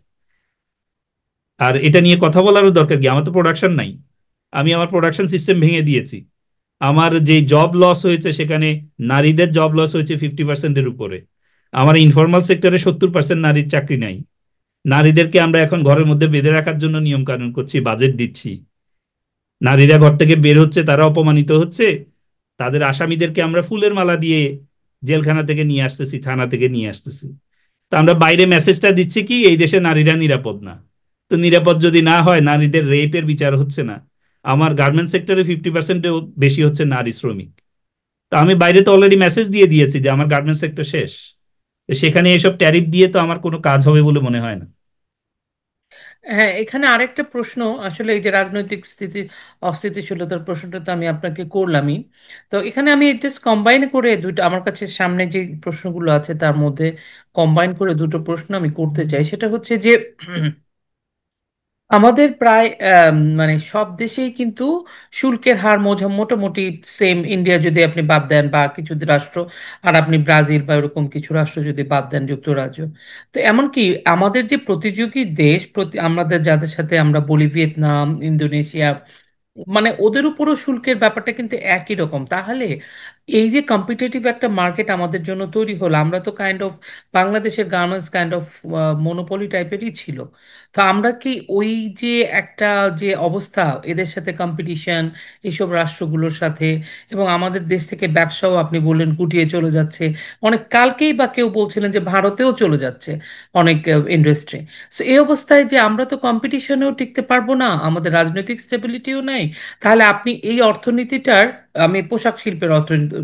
আর এটা নিয়ে কথা বলারও দরকার কি? আমার তো প্রোডাকশন নাই। আমি আমার প্রোডাকশন সিস্টেম ভেঙে দিয়েছি। আমার যে জব লস হয়েছে সেখানে নারীদের জব লস হয়েছে 50%-এর উপরে। আমার ইনফর্মাল সেক্টরে 70% নারীর চাকরি নাই। নারীদেরকে আমরা এখন ঘরের মধ্যে বেঁধে রাখার জন্য নিয়ম কানুন করছি, বাজেট দিচ্ছি। নারীরা ঘর থেকে বের হচ্ছে, তারা অপমানিত হচ্ছে। তাদের আসামিদেরকে আমরা ফুলের মালা দিয়ে জেলখানা থেকে নিয়ে আসতেছি, থানা থেকে নিয়ে আসতেছি। তো আমরা বাইরে মেসেজটা দিচ্ছি কি, এই দেশে নারীরা নিরাপদ না। তো নিরাপদ যদি না হয়, নারীদের রেপের বিচার হচ্ছে না। আমার গার্মেন্টস সেক্টরে 50%-এও বেশি হচ্ছে নারী শ্রমিক। তো আমি বাইরে তো অলরেডি মেসেজ দিয়ে দিয়েছি যে আমার গার্মেন্টস সেক্টর শেষ। তো সেখানে এসব ট্যারিফ দিয়ে তো আমার কোনো কাজ হবে বলে মনে হয় না। হ্যাঁ, এখানে আরেকটা প্রশ্ন, আসলে এই যে রাজনৈতিক অস্থিতিশীলতার প্রশ্নটা তো আমি আপনাকে করলামই। তো এখানে আমি জাস্ট কম্বাইন করে দুটো, আমার কাছে সামনে যে প্রশ্নগুলো আছে তার মধ্যে কম্বাইন করে দুটো প্রশ্ন আমি করতে চাই। সেটা হচ্ছে যে আমাদের প্রায় মানে সব দেশেই কিন্তু শুল্কের হার মোটামুটি সেম। ইন্ডিয়া যদি আপনি বাদ দেন বা কিছু রাষ্ট্র, আর আপনি ব্রাজিল বা এরকম কিছু রাষ্ট্র যদি বাদ দেন, যুক্তরাজ্য, তো এমনকি আমাদের যে প্রতিযোগী দেশ, আমাদের যাদের সাথে আমরা বলি, ভিয়েতনাম, ইন্দোনেশিয়া, মানে ওদের উপরও শুল্কের ব্যাপারটা কিন্তু একই রকম। তাহলে এই যে কম্পিটিটিভ একটা মার্কেট আমাদের জন্য তৈরি হলো, আমরা তো কাইন্ড অফ, বাংলাদেশের গার্মেন্টস কাইন্ড অফ মনোপলি টাইপেরই ছিল। তো আমরা কি ওই যে একটা যে অবস্থা, এদের সাথে কম্পিটিশন, এইসব রাষ্ট্রগুলোর সাথে, এবং আমাদের দেশ থেকে ব্যবসাও আপনি বললেন গুটিয়ে চলে যাচ্ছে, অনেক কালকেই বা কেউ বলছিলেন যে ভারতেও চলে যাচ্ছে অনেক ইন্ডাস্ট্রি। সো এই অবস্থায় যে আমরা তো কম্পিটিশনেও টিকতে পারবো না, আমাদের রাজনৈতিক স্টেবিলিটিও নাই, তাহলে আপনি এই অর্থনীতিটার, আমি পোশাক শিল্পের অর্থনীতি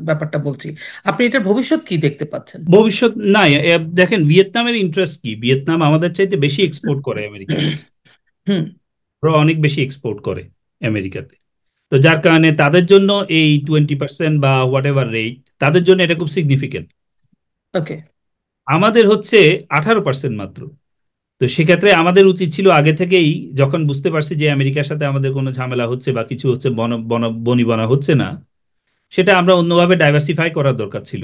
ব্যাপারটা বলছি, আপনি এটার ভবিষ্যৎ কি দেখতে পাচ্ছেন? ভবিষ্যৎ নাই। দেখেন ভিয়েতনামের ইন্টারেস্ট কি, ভিয়েতনাম আমাদের চাইতে বেশি এক্সপোর্ট করে আমেরিকাতে। হুম। ওরা অনেক বেশি এক্সপোর্ট করে আমেরিকাতে। তো যার কারণে তাদের জন্য এই 20% বা হোয়াট এভার রেট, তাদের জন্য এটা খুব সিগনিফিকেন্ট। ওকে। আমাদের হচ্ছে 18% মাত্র। তো সেক্ষেত্রে আমাদের উচিত ছিল আগে থেকেই, যখন বুঝতে পারছি যে আমেরিকার সাথে আমাদের কোনো ঝামেলা হচ্ছে বা কিছু হচ্ছে, বনিবনা হচ্ছে না, সেটা আমরা অন্যভাবে ডাইভার্সিফাই করার দরকার ছিল।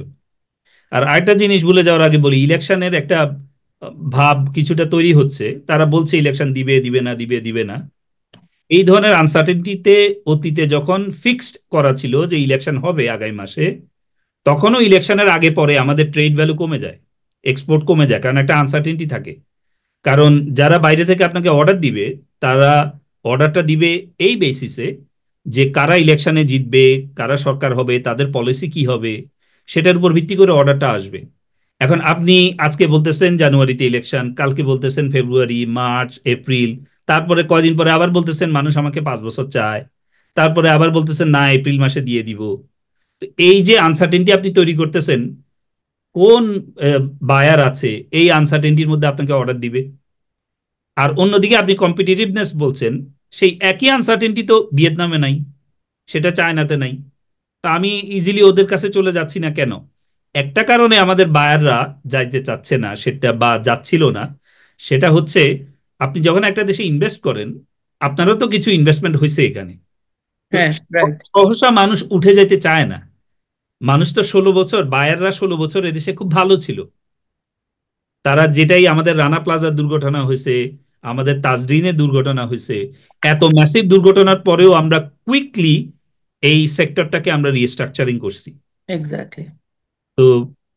আর আরেকটা জিনিস ভুলে যাওয়ার আগে বলি, ইলেকশনের একটা ভাব কিছুটা তৈরি হচ্ছে, তারা বলছে ইলেকশন দিবে দিবে না, দিবে দিবে না। এই ধরনের আনসার্টেনটিতে অতীতে যখন ফিক্সড করা ছিল যে ইলেকশন হবে আগামী মাসে, তখনও ইলেকশনের আগে পরে আমাদের ট্রেড ভ্যালু কমে যায়, এক্সপোর্ট কমে যায়, কারণ একটা আনসার্টেনটি থাকে। কারণ যারা বাইরে থেকে আপনাকে অর্ডার দিবে, তারা অর্ডারটা দিবে এই বেসিসে যে কারা ইলেকশনে জিতবে, কারা সরকার হবে, তাদের পলিসি কি হবে, সেটার উপর ভিত্তি করে অর্ডারটা আসবে। এখন আপনি আজকে বলতেছেন জানুয়ারিতে ইলেকশন, কালকে বলতেছেন ফেব্রুয়ারি, মার্চ, এপ্রিল, তারপরে কয়দিন পরে আবার বলতেছেন মানুষ আমাকে 5 বছর চায়, তারপরে আবার বলতেছেন না এপ্রিল মাসে দিয়ে দিব। তো এই যে আনসার্টেনটি আপনি তৈরি করতেছেন, কোন বায়ার আছে এই আনসার্টেনটির মধ্যে আপনাকে অর্ডার দিবে? আর অন্যদিকে আপনি কম্পিটিটিভনেস বলছেন, সেই একই আনসার্টেনটি তো ভিয়েতনামে নাই, সেটা চায়নাতে নাই। তা আমি ইজিলি ওদের কাছে চলে যাচ্ছি না কেন? একটা কারণে আমাদের বায়াররা যাইতে চাচ্ছে না সেটা, বা যাচ্ছিল না, সেটা হচ্ছে আপনি যখন একটা দেশে ইনভেস্ট করেন, আপনারও তো কিছু ইনভেস্টমেন্ট হয়েছে এখানে। তো হ্যাঁ, রাইট। সহসা মানুষ উঠে যেতে চায় না। মানুষ তো 16 বছর, বায়াররা 16 বছর এদেশে খুব ভালো ছিল। তারা যেটাই, আমাদের রানা প্লাজার দুর্ঘটনা হয়েছে, আমাদের তাজরিনের দুর্ঘটনা হয়েছে, এত ম্যাসিভ দুর্ঘটনার পরেও আমরা কুইকলি এই সেক্টরটাকে আমরা রিস্ট্রাকচারিং করছি। এক্স্যাক্টলি। তো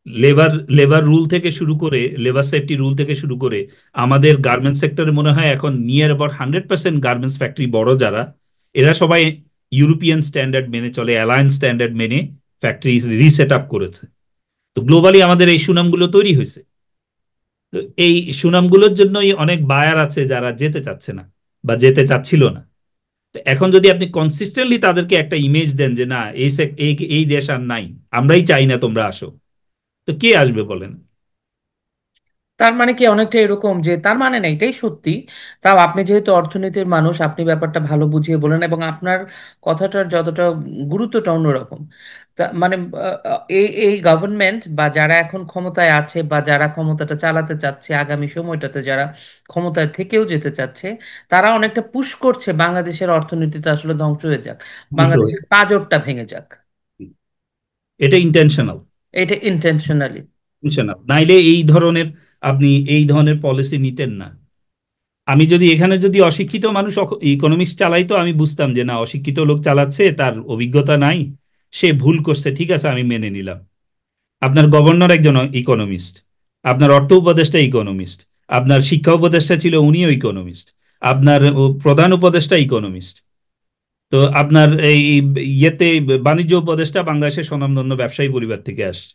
লেবার লেবার রুল থেকে শুরু করে, লেবার সেফটি রুল থেকে শুরু করে, আমাদের গার্মেন্টস সেক্টরে মনে হয় এখন নিয়ার অ্যাবাউট 100% গার্মেন্টস ফ্যাক্টরি বড় যারা, এরা সবাই ইউরোপিয়ান স্ট্যান্ডার্ড মেনে চলে, অ্যালায়েন্স স্ট্যান্ডার্ড মেনে ফ্যাক্টরি রিসেট আপ করেছে। তো গ্লোবালি আমাদের এই সুনামগুলো তৈরি হয়েছে। তো এই সুনামগুলোর জন্যই অনেক বায়ার আছে যারা যেতে চাচ্ছে না বা যেতে চাচ্ছিল না। তো এখন যদি আপনি কনসিস্টেন্টলি তাদেরকে একটা ইমেজ দেন যে না এই এই দেশ আর নাই, আমরাই চাই না তোমরা আসো, তো কে আসবে বলেন? তার মানে কি অনেকটা এরকম যে, তার মানে না এটাই সত্যি। তাও আপনি যেহেতু অর্থনীতির মানুষ, আপনি ব্যাপারটা ভালো বুঝিয়ে বলেন, এবং আপনার কথাটার যতটা গুরুত্বটা অন্যরকম। তা মানে এই এই গভর্নমেন্ট বা যারা এখন ক্ষমতায় আছে বা যারা ক্ষমতাটা চালাতে চাচ্ছে আগামী সময়টাতে, যারা ক্ষমতায় থেকেও যেতে চাচ্ছে, তারা অনেকটা পুশ করছে বাংলাদেশের অর্থনীতিটা আসলে ধ্বংস হয়ে যাক, ধ্বংস হয়ে বাংলাদেশের পাঁজরটা ভেঙে যাক। এটা ইন্টেনশনাল। এটা ইন্টেনশনালি। ইন্টেনশনাল, নাইলে আপনি এই ধরনের পলিসি নিতেন না। আমি যদি এখানে যদি অশিক্ষিত মানুষ ইকোনমিক্স চালাইতো, আমি বুঝতাম যে না, অশিক্ষিত লোক চালাচ্ছে, তার অভিজ্ঞতা নাই, সে ভুল করছে, ঠিক আছে আমি মেনে নিলাম। আপনার গভর্নর একজন ইকোনমিস্ট, আপনার অর্থ উপদেষ্টা ইকোনমিস্ট, আপনার শিক্ষা উপদেষ্টা ছিল উনিও ইকোনমিস্ট, আপনার প্রধান উপদেষ্টা ইকোনমিস্ট। তো আপনার এই ইয়েতে বাণিজ্য উপদেষ্টা বাংলাদেশের স্বনামধন্য ব্যবসায়ী পরিবার থেকে আসছে।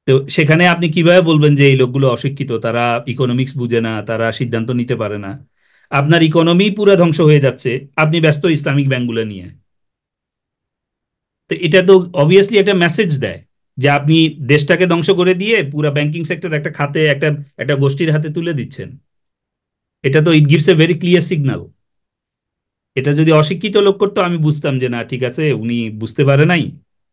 তো সেখানে আপনি কিভাবে বলবেন যে এই লোকগুলো অশিক্ষিত, তারা ইকোনমিক্স বুঝে না, তারা সিদ্ধান্ত নিতে পারে না? আপনার ইকোনমি পুরো ধ্বংস হয়ে যাচ্ছে, আপনি ব্যস্ত ইসলামিক ব্যাংকগুলো নিয়ে। তো এটা তো অবভিয়াসলি একটা মেসেজ দেয় যে আপনি দেশটাকে ধ্বংস করে দিয়ে পুরো ব্যাংকিং সেক্টর একটা খাতে, একটা একটা গোষ্ঠীর হাতে তুলে দিচ্ছেন। এটা তো it gives a very clear signal. এটা যদি অশিক্ষিত লোক করতো আমি বুঝতাম যে না ঠিক আছে, উনি বুঝতে পারে নাই,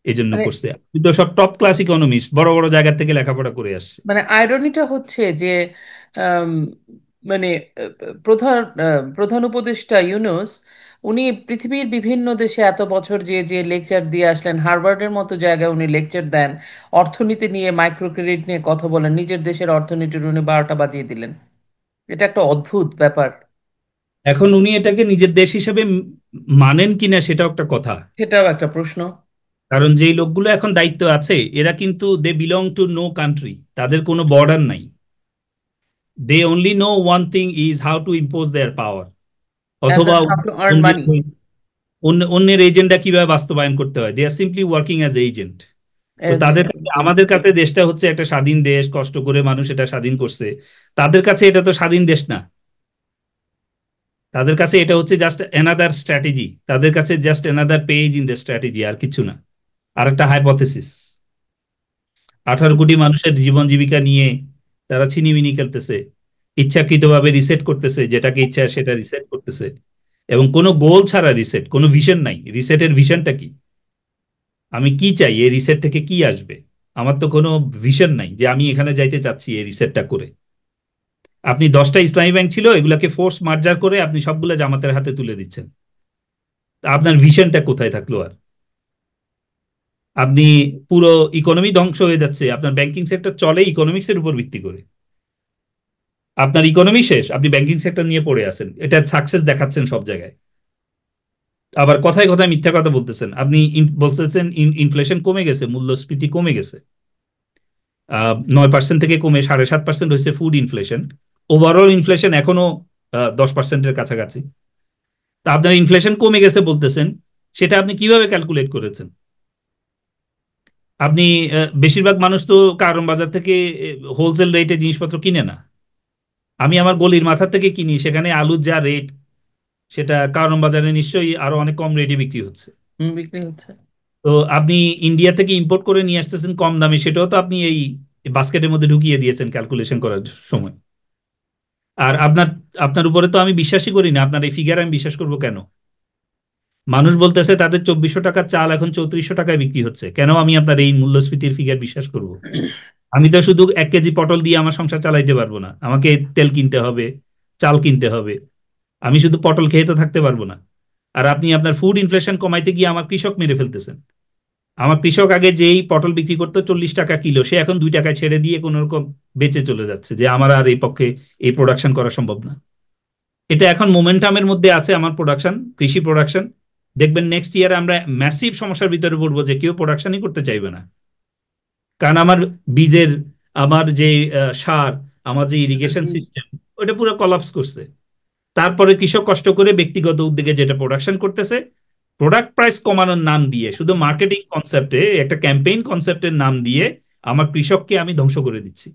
এজন্য মানে করছে। আপনি তো সব টপ ক্লাস ইকোনমিস্ট, বড় বড় জায়গা থেকে লেখাপড়া করে আসছে। মানে আইরনিটা হচ্ছে যে, মানে প্রধান প্রধান উপদেষ্টা ইউনুস, উনি পৃথিবীর বিভিন্ন দেশে এত বছর যে যে লেকচার দিয়ে আসলেন, হার্ভার্ডের মতো জায়গায় উনি লেকচার দেন, অর্থনীতি নিয়ে, মাইক্রো ক্রেডিট নিয়ে কথা বলেন, নিজের দেশের অর্থনীতির উনি 12টা বাজিয়ে দিলেন। এটা একটা অদ্ভুত ব্যাপার। এখন উনি এটাকে নিজের দেশ হিসেবে মানেন কিনা সেটাও একটা কথা। সেটাও একটা প্রশ্ন। কারণ যেই লোকগুলো এখন দায়িত্ব আছে এরা কিন্তু they belong to no country, তাদের কোনো বর্ডার নাই। They only know one thing is how to impose their power, and অথবা হাউ টু আর্ন অন্যের মানি। অন্যের এজেন্ডা কিভাবে বাস্তবায়ন করতে হয়। They are simply working as agent. তো তাদের কাছে, আমাদের কাছে দেশটা হচ্ছে একটা স্বাধীন দেশ, কষ্ট করে মানুষ এটা স্বাধীন করছে। তাদের কাছে এটা তো স্বাধীন দেশ না। তাদের কাছে এটা হচ্ছে জাস্ট অ্যানাদার স্ট্র্যাটেজি, তাদের কাছে just another page in the strategy, আর কিছু না। আর একটা হাইপোথেসিস। 18 কোটি মানুষের জীবন জীবিকা নিয়ে তারা ছিনিমিনি খেলতেছে, ইচ্ছাকৃতভাবে রিসেট করতেছে, যেটাকে ইচ্ছা সেটা রিসেট করতেছে। এবং কোনো গোল ছাড়া রিসেট, কোনো ভিশন নাই। রিসেটের ভিশনটা কি? আমি কি চাই, এই রিসেট থেকে কি আসবে? আমার তো কোনো ভিশন নাই যে আমি এখানে যাইতে চাচ্ছি এই রিসেটটা করে। আপনি 10টা ইসলামী ব্যাংক ছিল, এগুলাকে ফোর্স মার্জার করে আপনি সবগুলা জামাতের হাতে তুলে দিচ্ছেন। তা আপনার ভিশনটা কোথায় থাকলো আর? আপনি পুরো ইকোনমি ধ্বংস হয়ে যাচ্ছে, আপনার ব্যাংকিং সেক্টর চলে ইকোনমিক্সের উপর ভিত্তি করে। আপনার ইকোনমি শেষ, আপনি ব্যাংকিং সেক্টর নিয়ে পড়ে আছেন, এটা সাকসেস দেখাচ্ছেন সব জায়গায়। আবার কথায় কথায় মিথ্যা কথা বলতেছেন। আপনি বলতেছেন ইনফ্লেশন কমে গেছে, মূল্যস্ফীতি কমে গেছে। 9% থেকে কমে 7.5% হয়েছে ফুড ইনফ্লেশন। ওভারঅল ইনফ্লেশন এখনো 10%-এর কাছাকাছি। তা আপনার ইনফ্লেশন কমে গেছে বলতেছেন, সেটা আপনি কিভাবে ক্যালকুলেট করেছেন? আপনি বেশিরভাগ মানুষ তো কারণ বাজার থেকে হোলসেল রেটে জিনিসপত্র কিনে না। আমি আমার গলির মাথা থেকে কিনি, সেখানে আলুর যা রেট, সেটা কারণ বাজারে নিশ্চয়ই আরো অনেক কম রেটে বিক্রি হচ্ছে। বিক্রি হচ্ছে। তো আপনি ইন্ডিয়া থেকে ইম্পোর্ট করে নিয়ে আসতেছেন কম দামে, সেটাও তো আপনি এই বাস্কেটের মধ্যে ঢুকিয়ে দিয়েছেন ক্যালকুলেশন করার সময়। আর আপনার আপনার উপরে তো আমি বিশ্বাসই করি না, আপনার এই ফিগার আমি বিশ্বাস করবো কেন? মানুষ বলতেছে তাদের 2400 টাকার চাল এখন 3400 টাকায় বিক্রি হচ্ছে, কেন আমি আপনার এই মূল্যস্ফীতির ফিগার বিশ্বাস করব? আমি তো শুধু 1 কেজি পটল দিয়ে আমার সংসার চালাইতে পারবো না, আমাকে তেল কিনতে হবে, চাল কিনতে হবে। আমি শুধু পটল খেয়ে তো থাকতে পারবো না। আর আপনি আপনার ফুড ইনফ্লেশন কমাইতে গিয়ে আমার কৃষক মেরে ফেলতেছেন। আমার কৃষক আগে যেই পটল বিক্রি করতো 40 টাকা কিলো, সে এখন 2 টাকায় ছেড়ে দিয়ে কোন রকম বেঁচে চলে যাচ্ছে, যে আমার আর এই পক্ষে এই প্রোডাকশন করা সম্ভব না। এটা এখন মোমেন্টামের মধ্যে আছে আমার প্রোডাকশন, কৃষি প্রোডাকশন। দেখবেন নেক্সট ইয়ারে আমরা ম্যাসিভ সমস্যার ভিতরে পড়বো, যে কেউ প্রোডাকশনই করতে চাইবে না। কারণ আমার বীজের, আমার যে সার, আমার যে ইরিগেশন সিস্টেম, ওটা পুরো কলাপস করছে। তারপরে কৃষক কষ্ট করে ব্যক্তিগত উদ্যোগে যেটা প্রোডাকশন করতেছে, প্রোডাক্ট প্রাইস কমানোর নাম দিয়ে, শুধু মার্কেটিং কনসেপ্টে, একটা ক্যাম্পেইন কনসেপ্টের নাম দিয়ে আমার কৃষককে আমি ধ্বংস করে দিচ্ছি।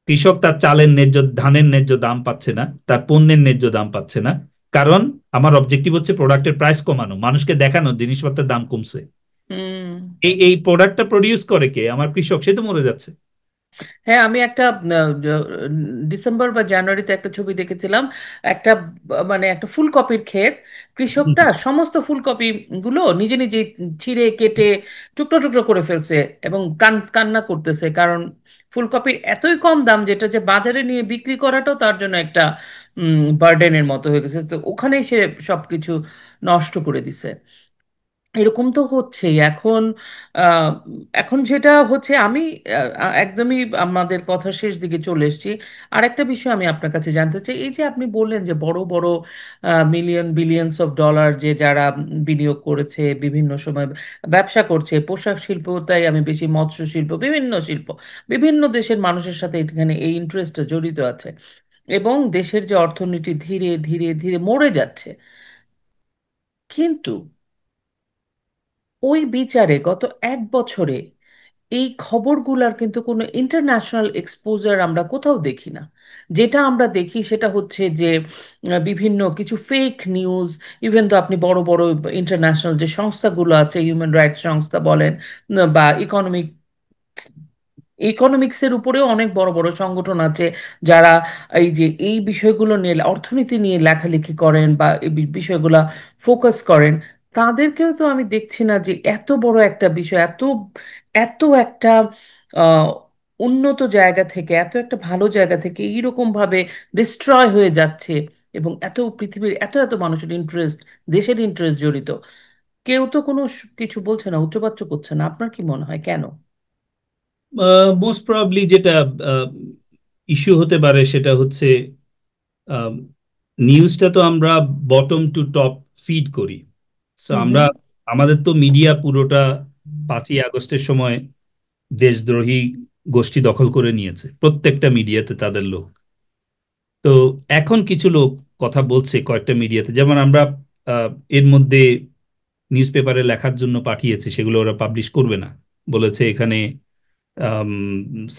কৃষক তার চালের ন্যায্য, ধানের ন্যায্য দাম পাচ্ছে না, তার পণ্যের ন্যায্য দাম পাচ্ছে না। কারণ আমার অবজেক্টিভ হচ্ছে প্রোডাক্টের প্রাইস কমানো, মানুষকে দেখানো জিনিসপত্রের দাম কমছে। হুম। এই প্রোডাক্টটা প্রডিউস করে কে? আমার কৃষক, সে তো মরে যাচ্ছে। হ্যাঁ, আমি একটা ডিসেম্বর বা জানুয়ারিতে একটা ছবি দেখেছিলাম। একটা মানে একটা ফুলকপির ক্ষেত, কৃষকটা সমস্ত ফুলকপি গুলো নিজে নিজে ছিঁড়ে কেটে টুকরো টুকরো করে ফেলছে এবং কান্না করতেছে, কারণ ফুলকপির এতই কম দাম, যেটা যে বাজারে নিয়ে বিক্রি করাটাও তার জন্য একটা বার্ডেনের মতো হয়ে গেছে। তো ওখানেই সে সবকিছু নষ্ট করে দিছে। এরকম তো হচ্ছেই এখন। আহ, এখন যেটা হচ্ছে, আমি একদমই আমাদের কথা শেষ দিকে চলে এসেছি। আর একটা বিষয় আমি আপনার কাছে জানতে চাই, এই যে আপনি বললেন যে বড় বড় মিলিয়ন বিলিয়নস অফ ডলার যে যারা বিনিয়োগ করেছে, বিভিন্ন সময় ব্যবসা করছে, পোশাক শিল্প, তাই আমি বেশি মৎস্য শিল্প, বিভিন্ন শিল্প, বিভিন্ন দেশের মানুষের সাথে এখানে এই ইন্টারেস্টটা জড়িত আছে, এবং দেশের যে অর্থনীতি ধীরে ধীরে ধীরে মরে যাচ্ছে। কিন্তু ওই বিচারে গত 1 বছরে এই খবরগুলার কিন্তু কোনো ইন্টারন্যাশনাল এক্সপোজার আমরা কোথাও দেখি না। যেটা আমরা দেখি সেটা হচ্ছে যে বিভিন্ন কিছু ফেক নিউজ। ইভেন তো আপনি বড় বড় ইন্টারন্যাশনাল যে সংস্থাগুলো আছে, হিউম্যান রাইটস সংস্থা বলেন, বা ইকোনমিক্সের উপরেও অনেক বড় বড় সংগঠন আছে, যারা এই যে এই বিষয়গুলো নিয়ে, অর্থনীতি নিয়ে লেখালেখি করেন বা এই বিষয়গুলো ফোকাস করেন, তাদেরকেও তো আমি দেখছি না যে এত বড় একটা বিষয়, এত এত একটা উন্নত জায়গা থেকে, এত একটা ভালো জায়গা থেকে এইরকম ভাবে ডিস্ট্রয় হয়ে যাচ্ছে, এবং এত পৃথিবীর এত এত মানুষের ইন্টারেস্ট, দেশের ইন্টারেস্ট জড়িত, কেউ তো কোনো কিছু বলছে না, উচ্চবাচ্য করছে না। আপনার কি মনে হয় কেন? মোস্ট প্রবাবলি যেটা ইস্যু হতে পারে সেটা হচ্ছে নিউজটা তো আমরা বটম টু টপ ফিড করি। সো হুম আমরা হুম। আমাদের তো মিডিয়া পুরোটা 5ই আগস্টের সময় দেশদ্রোহী গোষ্ঠী দখল করে নিয়েছে, প্রত্যেকটা মিডিয়াতে তাদের লোক। তো এখন কিছু লোক কথা বলছে কয়েকটা মিডিয়াতে, যেমন আমরা আহ, এর মধ্যে নিউজ পেপারে লেখার জন্য পাঠিয়েছি, সেগুলো ওরা পাবলিশ করবে না। বলেছে এখানে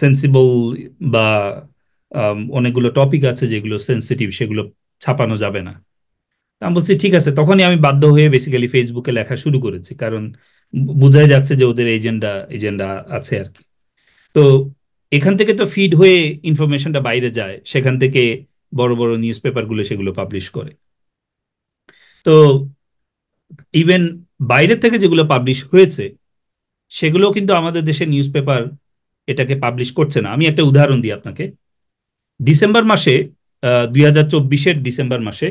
সেন্সিবল বা অনেকগুলো টপিক আছে যেগুলো সেন্সিটিভ, সেগুলো ছাপানো যাবে না। তা আমি বলছি ঠিক আছে, তখনই আমি বাধ্য হয়ে বেসিক্যালি ফেসবুকে লেখা শুরু করেছি, কারণ বোঝাই যাচ্ছে যে ওদের এজেন্ডা এজেন্ডা আছে আর কি। তো এখান থেকে তো ফিড হয়ে ইনফরমেশনটা বাইরে যায়, সেখান থেকে বড় বড় নিউজ পেপারগুলো সেগুলো পাবলিশ করে। তো ইভেন বাইরে থেকে যেগুলো পাবলিশ হয়েছে সেগুলো কিন্তু আমাদের দেশের নিউজ পেপার এটাকে পাবলিশ করছে না। আমি একটা উদাহরণ দিই আপনাকে। ডিসেম্বর মাসে 2024-এর ডিসেম্বর মাসে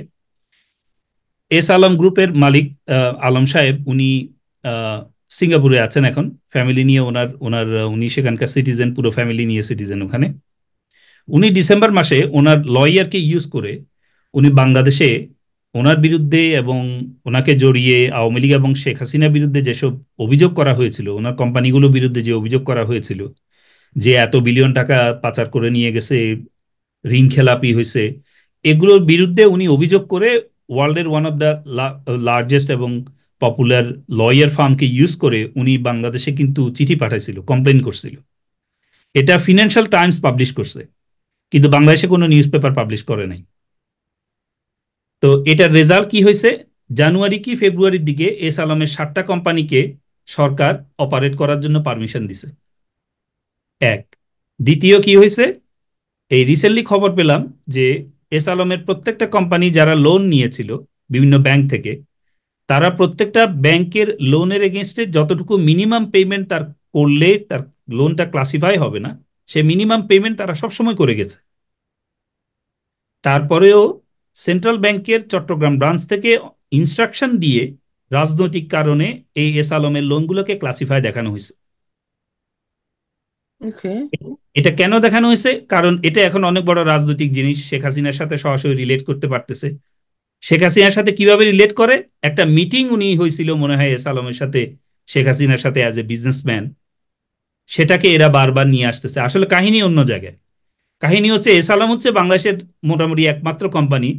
এস আলম গ্রুপের মালিক আলম সাহেব, উনি আহ, সিঙ্গাপুরে আছেন এখন ফ্যামিলি নিয়ে। ওনার ওনার উনি সেখানকার সিটিজেন, পুরো ফ্যামিলি নিয়ে সিটিজেন ওখানে। উনি ডিসেম্বর মাসে ওনার লয়ারকে ইউজ করে উনি বাংলাদেশে ওনার বিরুদ্ধে এবং ওনাকে জড়িয়ে আওয়ামী লীগ এবং শেখ হাসিনার বিরুদ্ধে যেসব অভিযোগ করা হয়েছিল, ওনার কোম্পানিগুলোর বিরুদ্ধে যে অভিযোগ করা হয়েছিল যে এত বিলিয়ন টাকা পাচার করে নিয়ে গেছে, ঋণ খেলাপি হয়েছে, এগুলোর বিরুদ্ধে উনি অভিযোগ করে ওয়ার্ল্ডের ওয়ান অফ দ্য লার্জেস্ট এবং পপুলার লয়ার ফার্মকে ইউজ করে উনি বাংলাদেশে কিন্তু চিঠি পাঠাইছিল, কমপ্লেন করছিল। এটা ফিনান্সিয়াল টাইমস পাবলিশ করছে, কিন্তু বাংলাদেশে কোনো নিউজ পেপার পাবলিশ করে নাই। তো এটার রেজাল্ট কি হয়েছে? জানুয়ারি কি ফেব্রুয়ারির দিকে এস আলমের 7টা কোম্পানিকে সরকার অপারেট করার জন্য পারমিশন দিছে। এক। দ্বিতীয় কি হয়েছে, এই রিসেন্টলি খবর পেলাম যে এস আলমের প্রত্যেকটা কোম্পানি যারা লোন নিয়েছিল বিভিন্ন ব্যাংক থেকে, তারা প্রত্যেকটা ব্যাংকের লোনের এগেনস্টে যতটুকু মিনিমাম পেমেন্ট তার করলে তার লোনটা ক্লাসিফাই হবে না, সে মিনিমাম পেমেন্ট তারা সবসময় করে গেছে। তারপরেও সেন্ট্রাল ব্যাংকের চট্টগ্রাম ব্রাঞ্চ থেকে ইনস্ট্রাকশন দিয়ে রাজনৈতিক কারণে এই এস আলমের লোনগুলোকে ক্লাসিফাই দেখানো হয়েছে। ওকে। এটা কেন দেখানো হয়েছে? কারণ এটা এখন অনেক বড় রাজনৈতিক জিনিস, শেখ হাসিনার সাথে সরাসরি রিলেট করতে পারতেছে। শেখ হাসিনার সাথে কিভাবে রিলেট করে? একটা মিটিং উনি হয়েছিল মনে হয় এস আলমের সাথে, শেখ হাসিনার সাথে অ্যাজ এ বিজনেসম্যান, সেটাকে এরা বারবার নিয়ে আসতেছে। আসলে কাহিনী অন্য জায়গায়। কাহিনী হচ্ছে এস আলম হচ্ছে বাংলাদেশের মোটামুটি একমাত্র কোম্পানি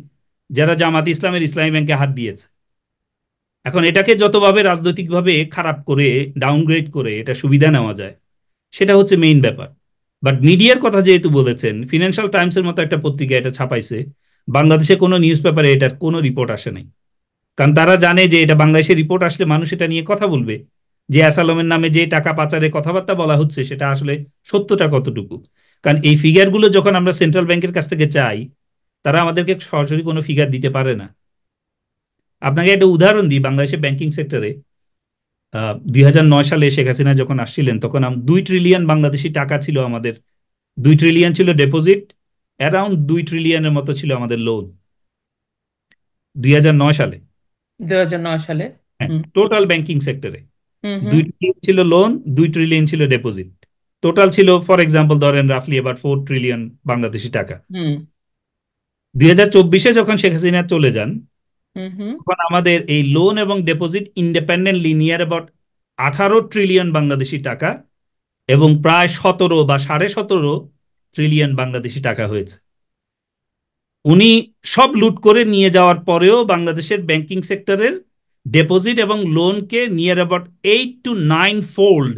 যারা জামাত ইসলামের ইসলামী ব্যাংকে হাত দিয়েছে। এখন এটাকে যতভাবে রাজনৈতিকভাবে খারাপ করে, ডাউনগ্রেড করে এটা সুবিধা নেওয়া যায়, সেটা হচ্ছে মেইন ব্যাপার। বাট মিডিয়ার কথা যেহেতু বলেছেন, ফিনান্সিয়াল টাইমসের মতো একটা পত্রিকা এটা ছাপাইছে, বাংলাদেশে কোনো নিউজ পেপারে এটার কোনো রিপোর্ট আসে নাই। কারণ তারা জানে যে এটা বাংলাদেশের রিপোর্ট আসলে মানুষ এটা নিয়ে কথা বলবে, যে অ্যাসালমের নামে যে টাকা পাচারে কথাবার্তা বলা হচ্ছে সেটা আসলে সত্যটা কতটুকু। কারণ এই ফিগারগুলো যখন আমরা সেন্ট্রাল ব্যাংকের কাছ থেকে চাই, তারা আমাদেরকে সরাসরি কোনো ফিগার দিতে পারে না। আপনাকে একটা উদাহরণ দিই, বাংলাদেশের ব্যাংকিং সেক্টরে 2009 সালে শেখ হাসিনা যখন আসছিলেন তখন 2 ট্রিলিয়ন বাংলাদেশি টাকা ছিল আমাদের। 2 ট্রিলিয়ন ছিল ডেপোজিট, অ্যারাউন্ড 2 ট্রিলিয়নের মতো ছিল আমাদের লোন 2009 সালে। 2009 সালে। হ্যাঁ, হুম টোটাল ব্যাংকিং সেক্টরে হুম। হুম 2 ট্রিলিয়ন ছিল লোন, 2 ট্রিলিয়ন ছিল ডেপোজিট। টোটাল ছিল ফর এক্সাম্পল ধরেন রাফলি এবার 4 ট্রিলিয়ন বাংলাদেশি টাকা। হুম 2024-এ যখন শেখ হাসিনা চলে যান, হুম। হুম। তখন আমাদের এই লোন এবং deposit independently near about 18 trillion Bangladeshi টাকা এবং প্রায় 17 বা 17.5 ট্রিলিয়ন বাংলাদেশি টাকা হয়েছে। উনি সব লুট করে নিয়ে যাওয়ার পরেও বাংলাদেশের ব্যাংকিং সেক্টরের ডিপোজিট এবং লোনকে near about 8 to 9 fold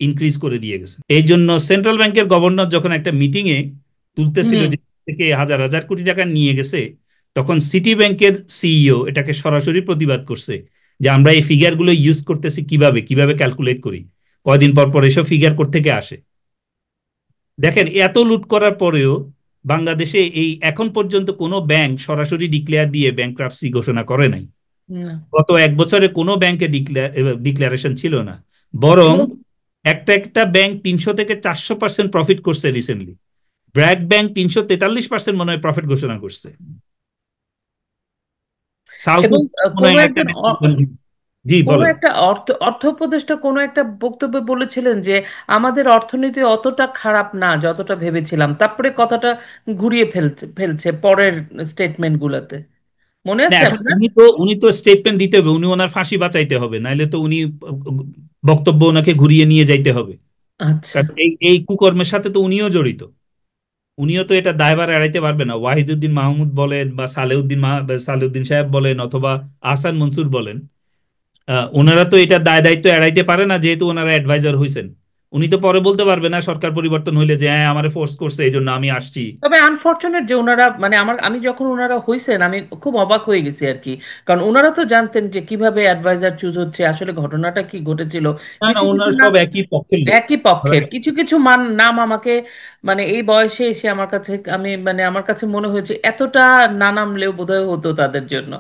increase করে দিয়ে গেছে। এই জন্য সেন্ট্রাল ব্যাংকের গভর্নর যখন একটা মিটিংয়ে তুলতেছিল হুম। যে থেকে হাজার হাজার কোটি টাকা নিয়ে গেছে, তখন সিটি ব্যাংকের সিইও এটাকে সরাসরি প্রতিবাদ করছে যে আমরা এই ফিগারগুলো ইউজ করতেছি কিভাবে কিভাবে ক্যালকুলেট করি, কয়দিন পর পর এসব ফিগার থেকে আসে। দেখেন এত লুট করার পরেও বাংলাদেশে এই এখন পর্যন্ত কোনো ব্যাংক সরাসরি ডিক্লেয়ার দিয়ে ব্যাংক্রাপসি ঘোষণা করে নাই। না। গত 1 বছরে কোনো ব্যাংকে ডিক্লারেশন ছিল না। বরং কেন? একটা একটা ব্যাংক 300 থেকে 400% প্রফিট করছে রিসেন্টলি। ব্র্যাক ব্যাংক 343% মনে হয় প্রফিট ঘোষণা করছে। সাউথ এবং ইস্ট মনে কোনো হয় একটা একজন জি কোনো বলেন। একটা অর্থ উপদেষ্টা কোনো একটা বক্তব্যে বলেছিলেন যে আমাদের অর্থনীতি অতটা খারাপ না যতটা ভেবেছিলাম, তারপরে কথাটা ঘুরিয়ে ফেলছে ফেলছে পরের স্টেটমেন্টগুলোতে। মনে না আছে এখন আপনার? উনি তো স্টেটমেন্ট দিতে হবে, উনি ওনার ফাঁসি বাঁচাইতে হবে, নাইলে তো উনি বক্তব্য ওনাকে ঘুরিয়ে নিয়ে যাইতে হবে। আচ্ছা। কারণ এই এই কুকর্মের সাথে তো উনিও জড়িত। উনিও তো এটা দায়ভার এড়াইতে পারবে না। ওয়াহিদুদ্দিন মাহমুদ বলেন বা সালেউদ্দিন সাহেব বলেন অথবা আহসান মনসুর বলেন, ওনারা তো এটা দায় দায়িত্ব এড়াইতে পারে না, যেহেতু ওনারা অ্যাডভাইজার হয়েছেন। উনি তো পরে বলতে পারবে না সরকার পরিবর্তন হইলে যে হ্যাঁ আমারে ফোর্স করছে এই জন্য আমি আসছি। তবে আনফরচুনেট যে ওনারা, মানে আমি যখন ওনারা হইছেন আমি খুব অবাক হয়ে গেছি আর কি। কারণ ওনারা তো জানতেন যে কিভাবে অ্যাডভাইজার চুজ হচ্ছে, আসলে ঘটনাটা কি ঘটেছিল। না না, কিছু কিছু ওনারা নাম সব একই পক্ষের লোক। একই পক্ষের, কিছু কিছু নাম আমাকে, মানে এই বয়সে এসে আমার কাছে, আমার কাছে মনে হয়েছে এতটা না নামলেও বোধহয় হতো তাদের জন্য,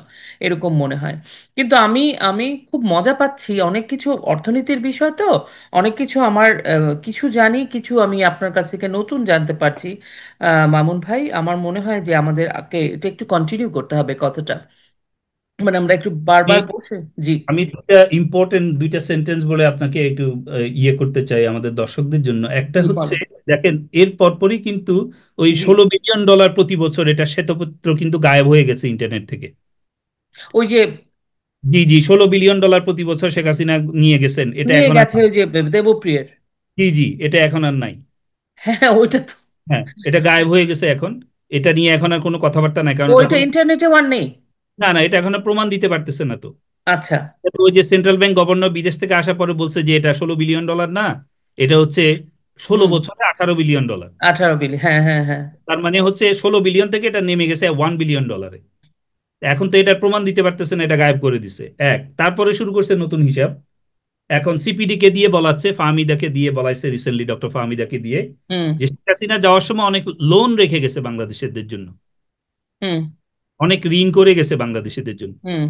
এরকম মনে হয়। কিন্তু আমি আমি খুব মজা পাচ্ছি, অনেক কিছু অর্থনীতির বিষয় তো, অনেক কিছু আমার কিছু জানি, কিছু আমি আপনার কাছ থেকে নতুন জানতে পারছি। মামুন ভাই, আমার মনে হয় যে আমাদের এটা একটু কন্টিনিউ করতে হবে কথাটা, মানে আমরা একটু বারবার বসে। জি। আমি দুইটা সেন্টেন্স বলে আপনাকে একটু ইয়ে করতে চাই আমাদের দর্শকদের জন্য। একটা জি হচ্ছে, বলেন। দেখেন এর পরপরই কিন্তু ওই জি। $16 বিলিয়ন প্রতি বছর এটা শ্বেতপত্র কিন্তু গায়েব হয়ে গেছে ইন্টারনেট থেকে। ওই যে জি জি, $16 বিলিয়ন প্রতি বছর শেখ হাসিনা নিয়ে গেছেন, এটা নিয়ে এখন আর গেছে নাই। ওই যে দেবপ্রিয়ের। জি জি, এটা এখন আর নাই। হ্যাঁ, ওইটা তো। হ্যাঁ, এটা গায়েব হয়ে গেছে এখন। এটা নিয়ে এখন আর কোনো কথাবার্তা নাই, কারণ এটা ওইটা এখন, ইন্টারনেটে আর নেই। না না, এটা এখন আর প্রমাণ দিতে পারতেছে না তো। আচ্ছা। তো ওই যে সেন্ট্রাল ব্যাংক গভর্নর বিদেশ থেকে আসার পরে বলছে যে এটা $16 বিলিয়ন না, এটা হচ্ছে ষোলো হুম। বছরে $18 বিলিয়ন। 18 বিলি, হ্যাঁ হ্যাঁ হ্যাঁ। তার মানে হচ্ছে 16 বিলিয়ন থেকে এটা নেমে গেছে $1 বিলিয়ন। এখন তো এটার প্রমাণ দিতে পারতেছে না, এটা গায়েব করে দিছে এক। তারপরে শুরু করছে নতুন হিসাব, এখন সিপিডি কে দিয়ে বলাচ্ছে, ফাহমিদাকে দিয়ে বলাইছে রিসেন্টলি, ডক্টর ফাহমিদাকে দিয়ে, হুম যে শেখ হাসিনা যাওয়ার সময় অনেক লোন রেখে গেছে বাংলাদেশের জন্য, হুম অনেক ঋণ করে গেছে বাংলাদেশিদের জন্য। হুম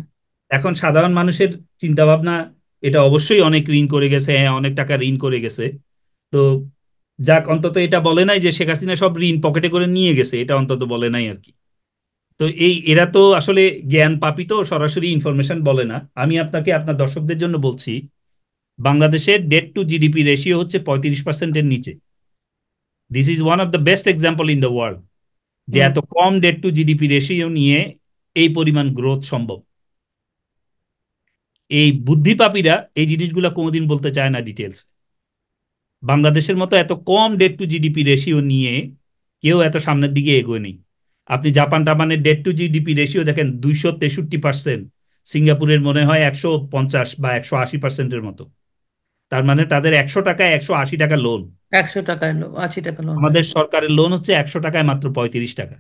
এখন সাধারণ মানুষের চিন্তা ভাবনা, এটা অবশ্যই অনেক ঋণ করে গেছে, হ্যাঁ অনেক টাকা ঋণ করে গেছে। তো যাক, অন্তত এটা বলে নাই যে শেখ হাসিনা সব ঋণ পকেটে করে নিয়ে গেছে, এটা অন্তত বলে নাই আর কি। তো এরা তো আসলে জ্ঞান পাপিত, সরাসরি ইনফরমেশন বলে না। আমি আপনাকে আপনার দর্শকদের জন্য বলছি, বাংলাদেশের ডেট টু জিডিপি রেশিও হচ্ছে 35%-এর নিচে। This is one of the best example in the world, যে হুম এত কম ডেট টু জিডিপি রেশিও নিয়ে এই পরিমাণ গ্রোথ সম্ভব। এই বুদ্ধিপাপীরা এই জিনিসগুলো কোনোদিন বলতে চায় না ডিটেলস। বাংলাদেশের মতো এত কম ডেট টু জিডিপি রেশিও নিয়ে কেউ এত সামনের দিকে এগোয়নি। আপনি জাপান টাপানের ডেট টু জিডিপি রেশিও দেখেন 263%, সিঙ্গাপুরের মনে হয় 150 বা 180%-এর মতো। তার মানে তাদের 100 টাকায় 180 টাকা লোন। 100 টাকায় 80 টাকা লোন হয়। আমাদের সরকারের লোন হচ্ছে 100 টাকায় মাত্র 35 টাকা।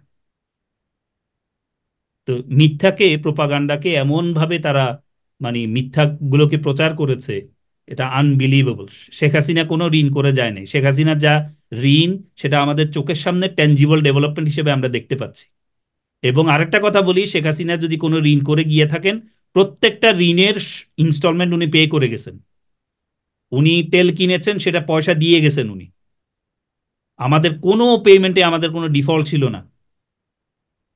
তো মিথ্যাকে, প্রোপাগান্ডাকে এমন ভাবে তারা, মানে মিথ্যাগুলোকে প্রচার করেছে, এটা আনবিলিভেবল। শেখ হাসিনা কোনো ঋণ করে যায় নাই। শেখ হাসিনার যা ঋণ, সেটা আমাদের চোখের সামনে ট্যানজিবল ডেভেলপমেন্ট হিসেবে আমরা দেখতে পাচ্ছি। এবং আরেকটা কথা বলি, শেখ হাসিনা যদি কোনো ঋণ করে গিয়ে থাকেন, প্রত্যেকটা ঋণের ইনস্টলমেন্ট উনি পে করে গেছেন। উনি তেল কিনেছেন, সেটা পয়সা দিয়ে গেছেন উনি। আমাদের কোনো পেমেন্টে আমাদের কোনো ডিফল্ট ছিল না।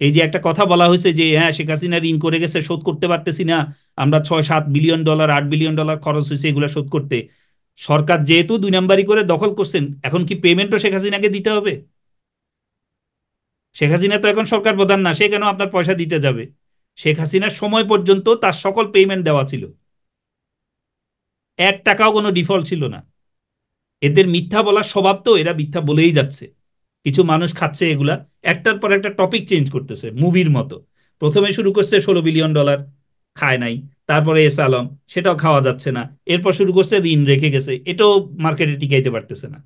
এই যে একটা কথা বলা হয়েছে যে হ্যাঁ শেখ হাসিনা ঋণ করে গেছে, শোধ করতে পারতেছি না, আমরা 6-7 বিলিয়ন ডলার, $8 বিলিয়ন খরচ হয়েছে এগুলো শোধ করতে। সরকার যেহেতু 2 নাম্বারি করে দখল করছেন, এখন কি পেমেন্টও শেখ হাসিনাকে দিতে হবে? শেখ হাসিনা তো এখন সরকার প্রধান না, সে কেন আপনার পয়সা দিতে যাবে? শেখ হাসিনার সময় পর্যন্ত তার সকল পেমেন্ট দেওয়া ছিল, 1 টাকাও কোনো ডিফল্ট ছিল না। এদের মিথ্যা বলার স্বভাব, তো এরা মিথ্যা বলেই যাচ্ছে। কিছু মানুষ খাচ্ছে এগুলা, একটার পর একটা টপিক চেঞ্জ করতেছে মুভির মতো। প্রথমে শুরু করছে $16 বিলিয়ন, খায় নাই। তারপরে এস আলম, সেটাও খাওয়া যাচ্ছে না। এরপর শুরু করছে ঋণ রেখে গেছে, এটাও মার্কেটে টিকাইতে পারতেছে না।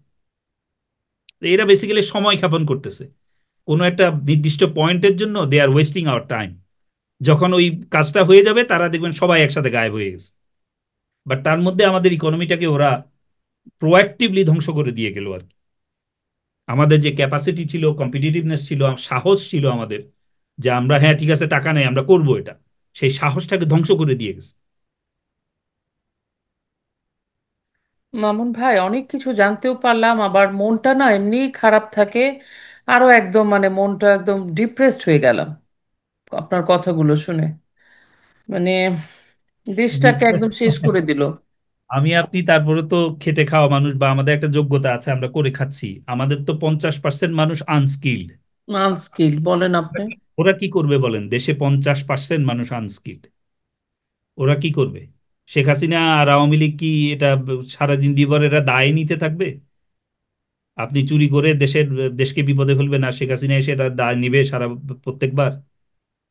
এরা বেসিক্যালি সময় ক্ষেপণ করতেছে কোনো একটা নির্দিষ্ট পয়েন্টের জন্য। দে আর ওয়েস্টিং আওয়ার টাইম। যখন ওই কাজটা হয়ে যাবে, তারা দেখবেন সবাই একসাথে গায়েব হয়ে গেছে। বাট তার মধ্যে আমাদের ইকোনমিটাকে ওরা প্রোঅ্যাক্টিভলি ধ্বংস করে দিয়ে গেল আর কি। আমাদের যে ক্যাপাসিটি ছিল, কম্পিটিটিভনেস ছিল, সাহস ছিল আমাদের, যে আমরা হ্যাঁ ঠিক আছে টাকা নেই আমরা করব এটা, সেই সাহসটাকে ধ্বংস করে দিয়ে গেছে। মামুন ভাই, অনেক কিছু জানতেও পারলাম, আবার মনটা না এমনিই খারাপ থাকে, আরো একদম মানে মনটা একদম ডিপ্রেসড হয়ে গেলাম আপনার কথাগুলো শুনে। মানে দেশটাকে একদম শেষ করে দিল। আমি আপনি তারপরে তো খেটে খাওয়া মানুষ, বা আমাদের একটা যোগ্যতা আছে, আমরা করে খাচ্ছি। আমাদের তো 50% মানুষ আনস্কিল্ড। আনস্কিল বলেন আপনি? ওরা কি করবে বলেন? দেশে 50% মানুষ আনস্কিল্ড, ওরা কি করবে? শেখ হাসিনা আর আওয়ামী লীগ কি এটা সারাদিন দিবর এরা দায় নিতে থাকবে? আপনি চুরি করে দেশকে বিপদে ফেলবেন আর শেখ হাসিনা এসে এটা দায় নিবে সারা প্রত্যেকবার?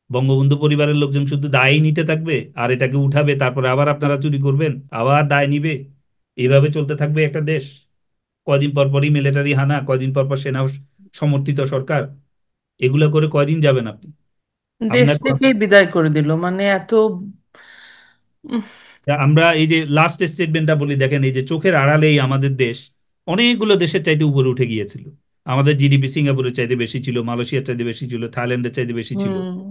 বঙ্গবন্ধু পরিবারের লোকজন শুধু দায়ই নিতে থাকবে আর এটাকে উঠাবে, তারপরে আবার আপনারা চুরি করবেন, আবার দায় নিবে। এইভাবে চলতে থাকবে একটা দেশ? কয়দিন পর পরই মিলিটারি হানা, কয়দিন পর পর সেনা সমর্থিত সরকার, এগুলো করে কয়দিন যাবেন আপনি? দেশ আপনার থেকেই বিদায় করে দিল, মানে এত উম, আমরা এই যে লাস্ট স্টেটমেন্টটা বলি, দেখেন এই যে চোখের আড়ালেই আমাদের দেশ অনেকগুলো দেশের চাইতে উপরে উঠে গিয়েছিল। আমাদের জিডিপি সিঙ্গাপুরের চাইতে বেশি ছিল, মালয়েশিয়ার চাইতে বেশি ছিল, থাইল্যান্ডের চাইতে বেশি ছিল। হুম।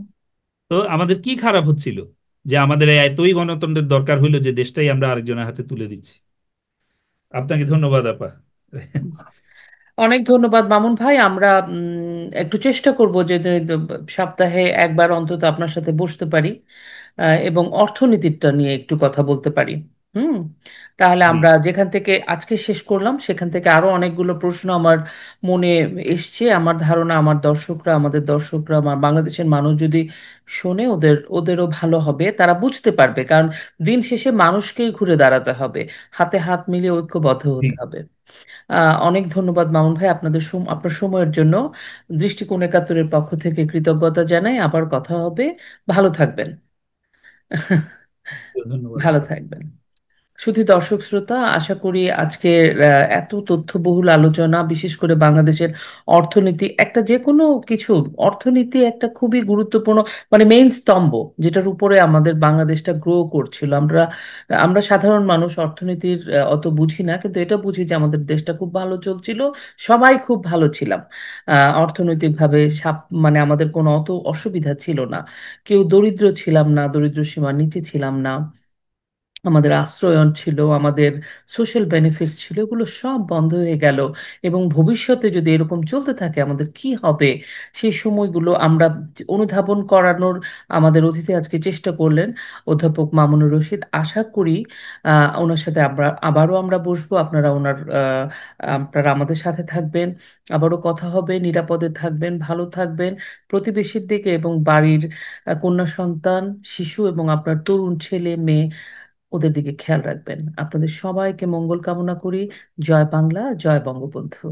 তো আমাদের কি খারাপ হচ্ছিল যে আমাদের এতই গণতন্ত্রের দরকার হইলো যে দেশটাই আমরা আরেকজনের হাতে তুলে দিচ্ছি? আপনাকে ধন্যবাদ আপা। অনেক ধন্যবাদ মামুন ভাই। আমরা একটু চেষ্টা করব যে সপ্তাহে একবার অন্তত আপনার সাথে বসতে পারি, এবং অর্থনীতিটা নিয়ে একটু কথা বলতে পারি। হুম। তাহলে জি। আমরা যেখান থেকে আজকে শেষ করলাম সেখান থেকে আরো অনেকগুলো প্রশ্ন আমার মনে এসছে। আমার ধারণা আমার দর্শকরা, আমাদের দর্শকরা, আমার বাংলাদেশের মানুষ যদি শোনে, ওদেরও ভালো হবে, তারা বুঝতে পারবে। কারণ দিন শেষে মানুষকেই ঘুরে দাঁড়াতে হবে, হাতে হাত মিলিয়ে ঐক্যবদ্ধ হতে ঠিক। হবে। অনেক ধন্যবাদ মামুন ভাই, আপনার সময়ের জন্য। দৃষ্টিকোণ একাত্তরের পক্ষ থেকে কৃতজ্ঞতা জানাই। আবার কথা হবে। ভালো থাকবেন। ধন্যবাদ ভালো আপা। থাকবেন। শুধু দর্শক শ্রোতা, আশা করি আজকের এত তথ্যবহুল আলোচনা, বিশেষ করে বাংলাদেশের অর্থনীতি, একটা যে কোনো কিছু, অর্থনীতি একটা খুবই গুরুত্বপূর্ণ মানে মেইন স্তম্ভ, যেটার উপরে আমাদের বাংলাদেশটা গ্রো করছিল। আমরা আমরা সাধারণ মানুষ অর্থনীতির অত বুঝি না, কিন্তু এটা বুঝি যে আমাদের দেশটা খুব ভালো চলছিল, সবাই খুব ভালো ছিলাম। অর্থনৈতিকভাবে মানে আমাদের কোনো অত অসুবিধা ছিল না, কেউ দরিদ্র ছিলাম না, দরিদ্র সীমার নিচে ছিলাম না। আমাদের আশ্রয়ন ছিল, আমাদের সোশ্যাল বেনিফিটস ছিল, এগুলো সব বন্ধ হয়ে গেল। এবং ভবিষ্যতে যদি এরকম চলতে থাকে আমাদের কি হবে, সেই সময়গুলো আমরা অনুধাবন করানোর আমাদের অতিথি আজকে চেষ্টা করলেন, অধ্যাপক মামুনুর রশীদ। আশা করি ওনার সাথে আবারও আমরা বসবো। আপনারা আমাদের সাথে থাকবেন, আবারও কথা হবে। নিরাপদে থাকবেন, ভালো থাকবেন। প্রতিবেশীর দিকে এবং বাড়ির কন্যা সন্তান, শিশু এবং আপনার তরুণ ছেলে মেয়ে, ওদের দিকে খেয়াল রাখবেন। আপনাদের সবাইকে মঙ্গল কামনা করি। জয় বাংলা, জয় বঙ্গবন্ধু।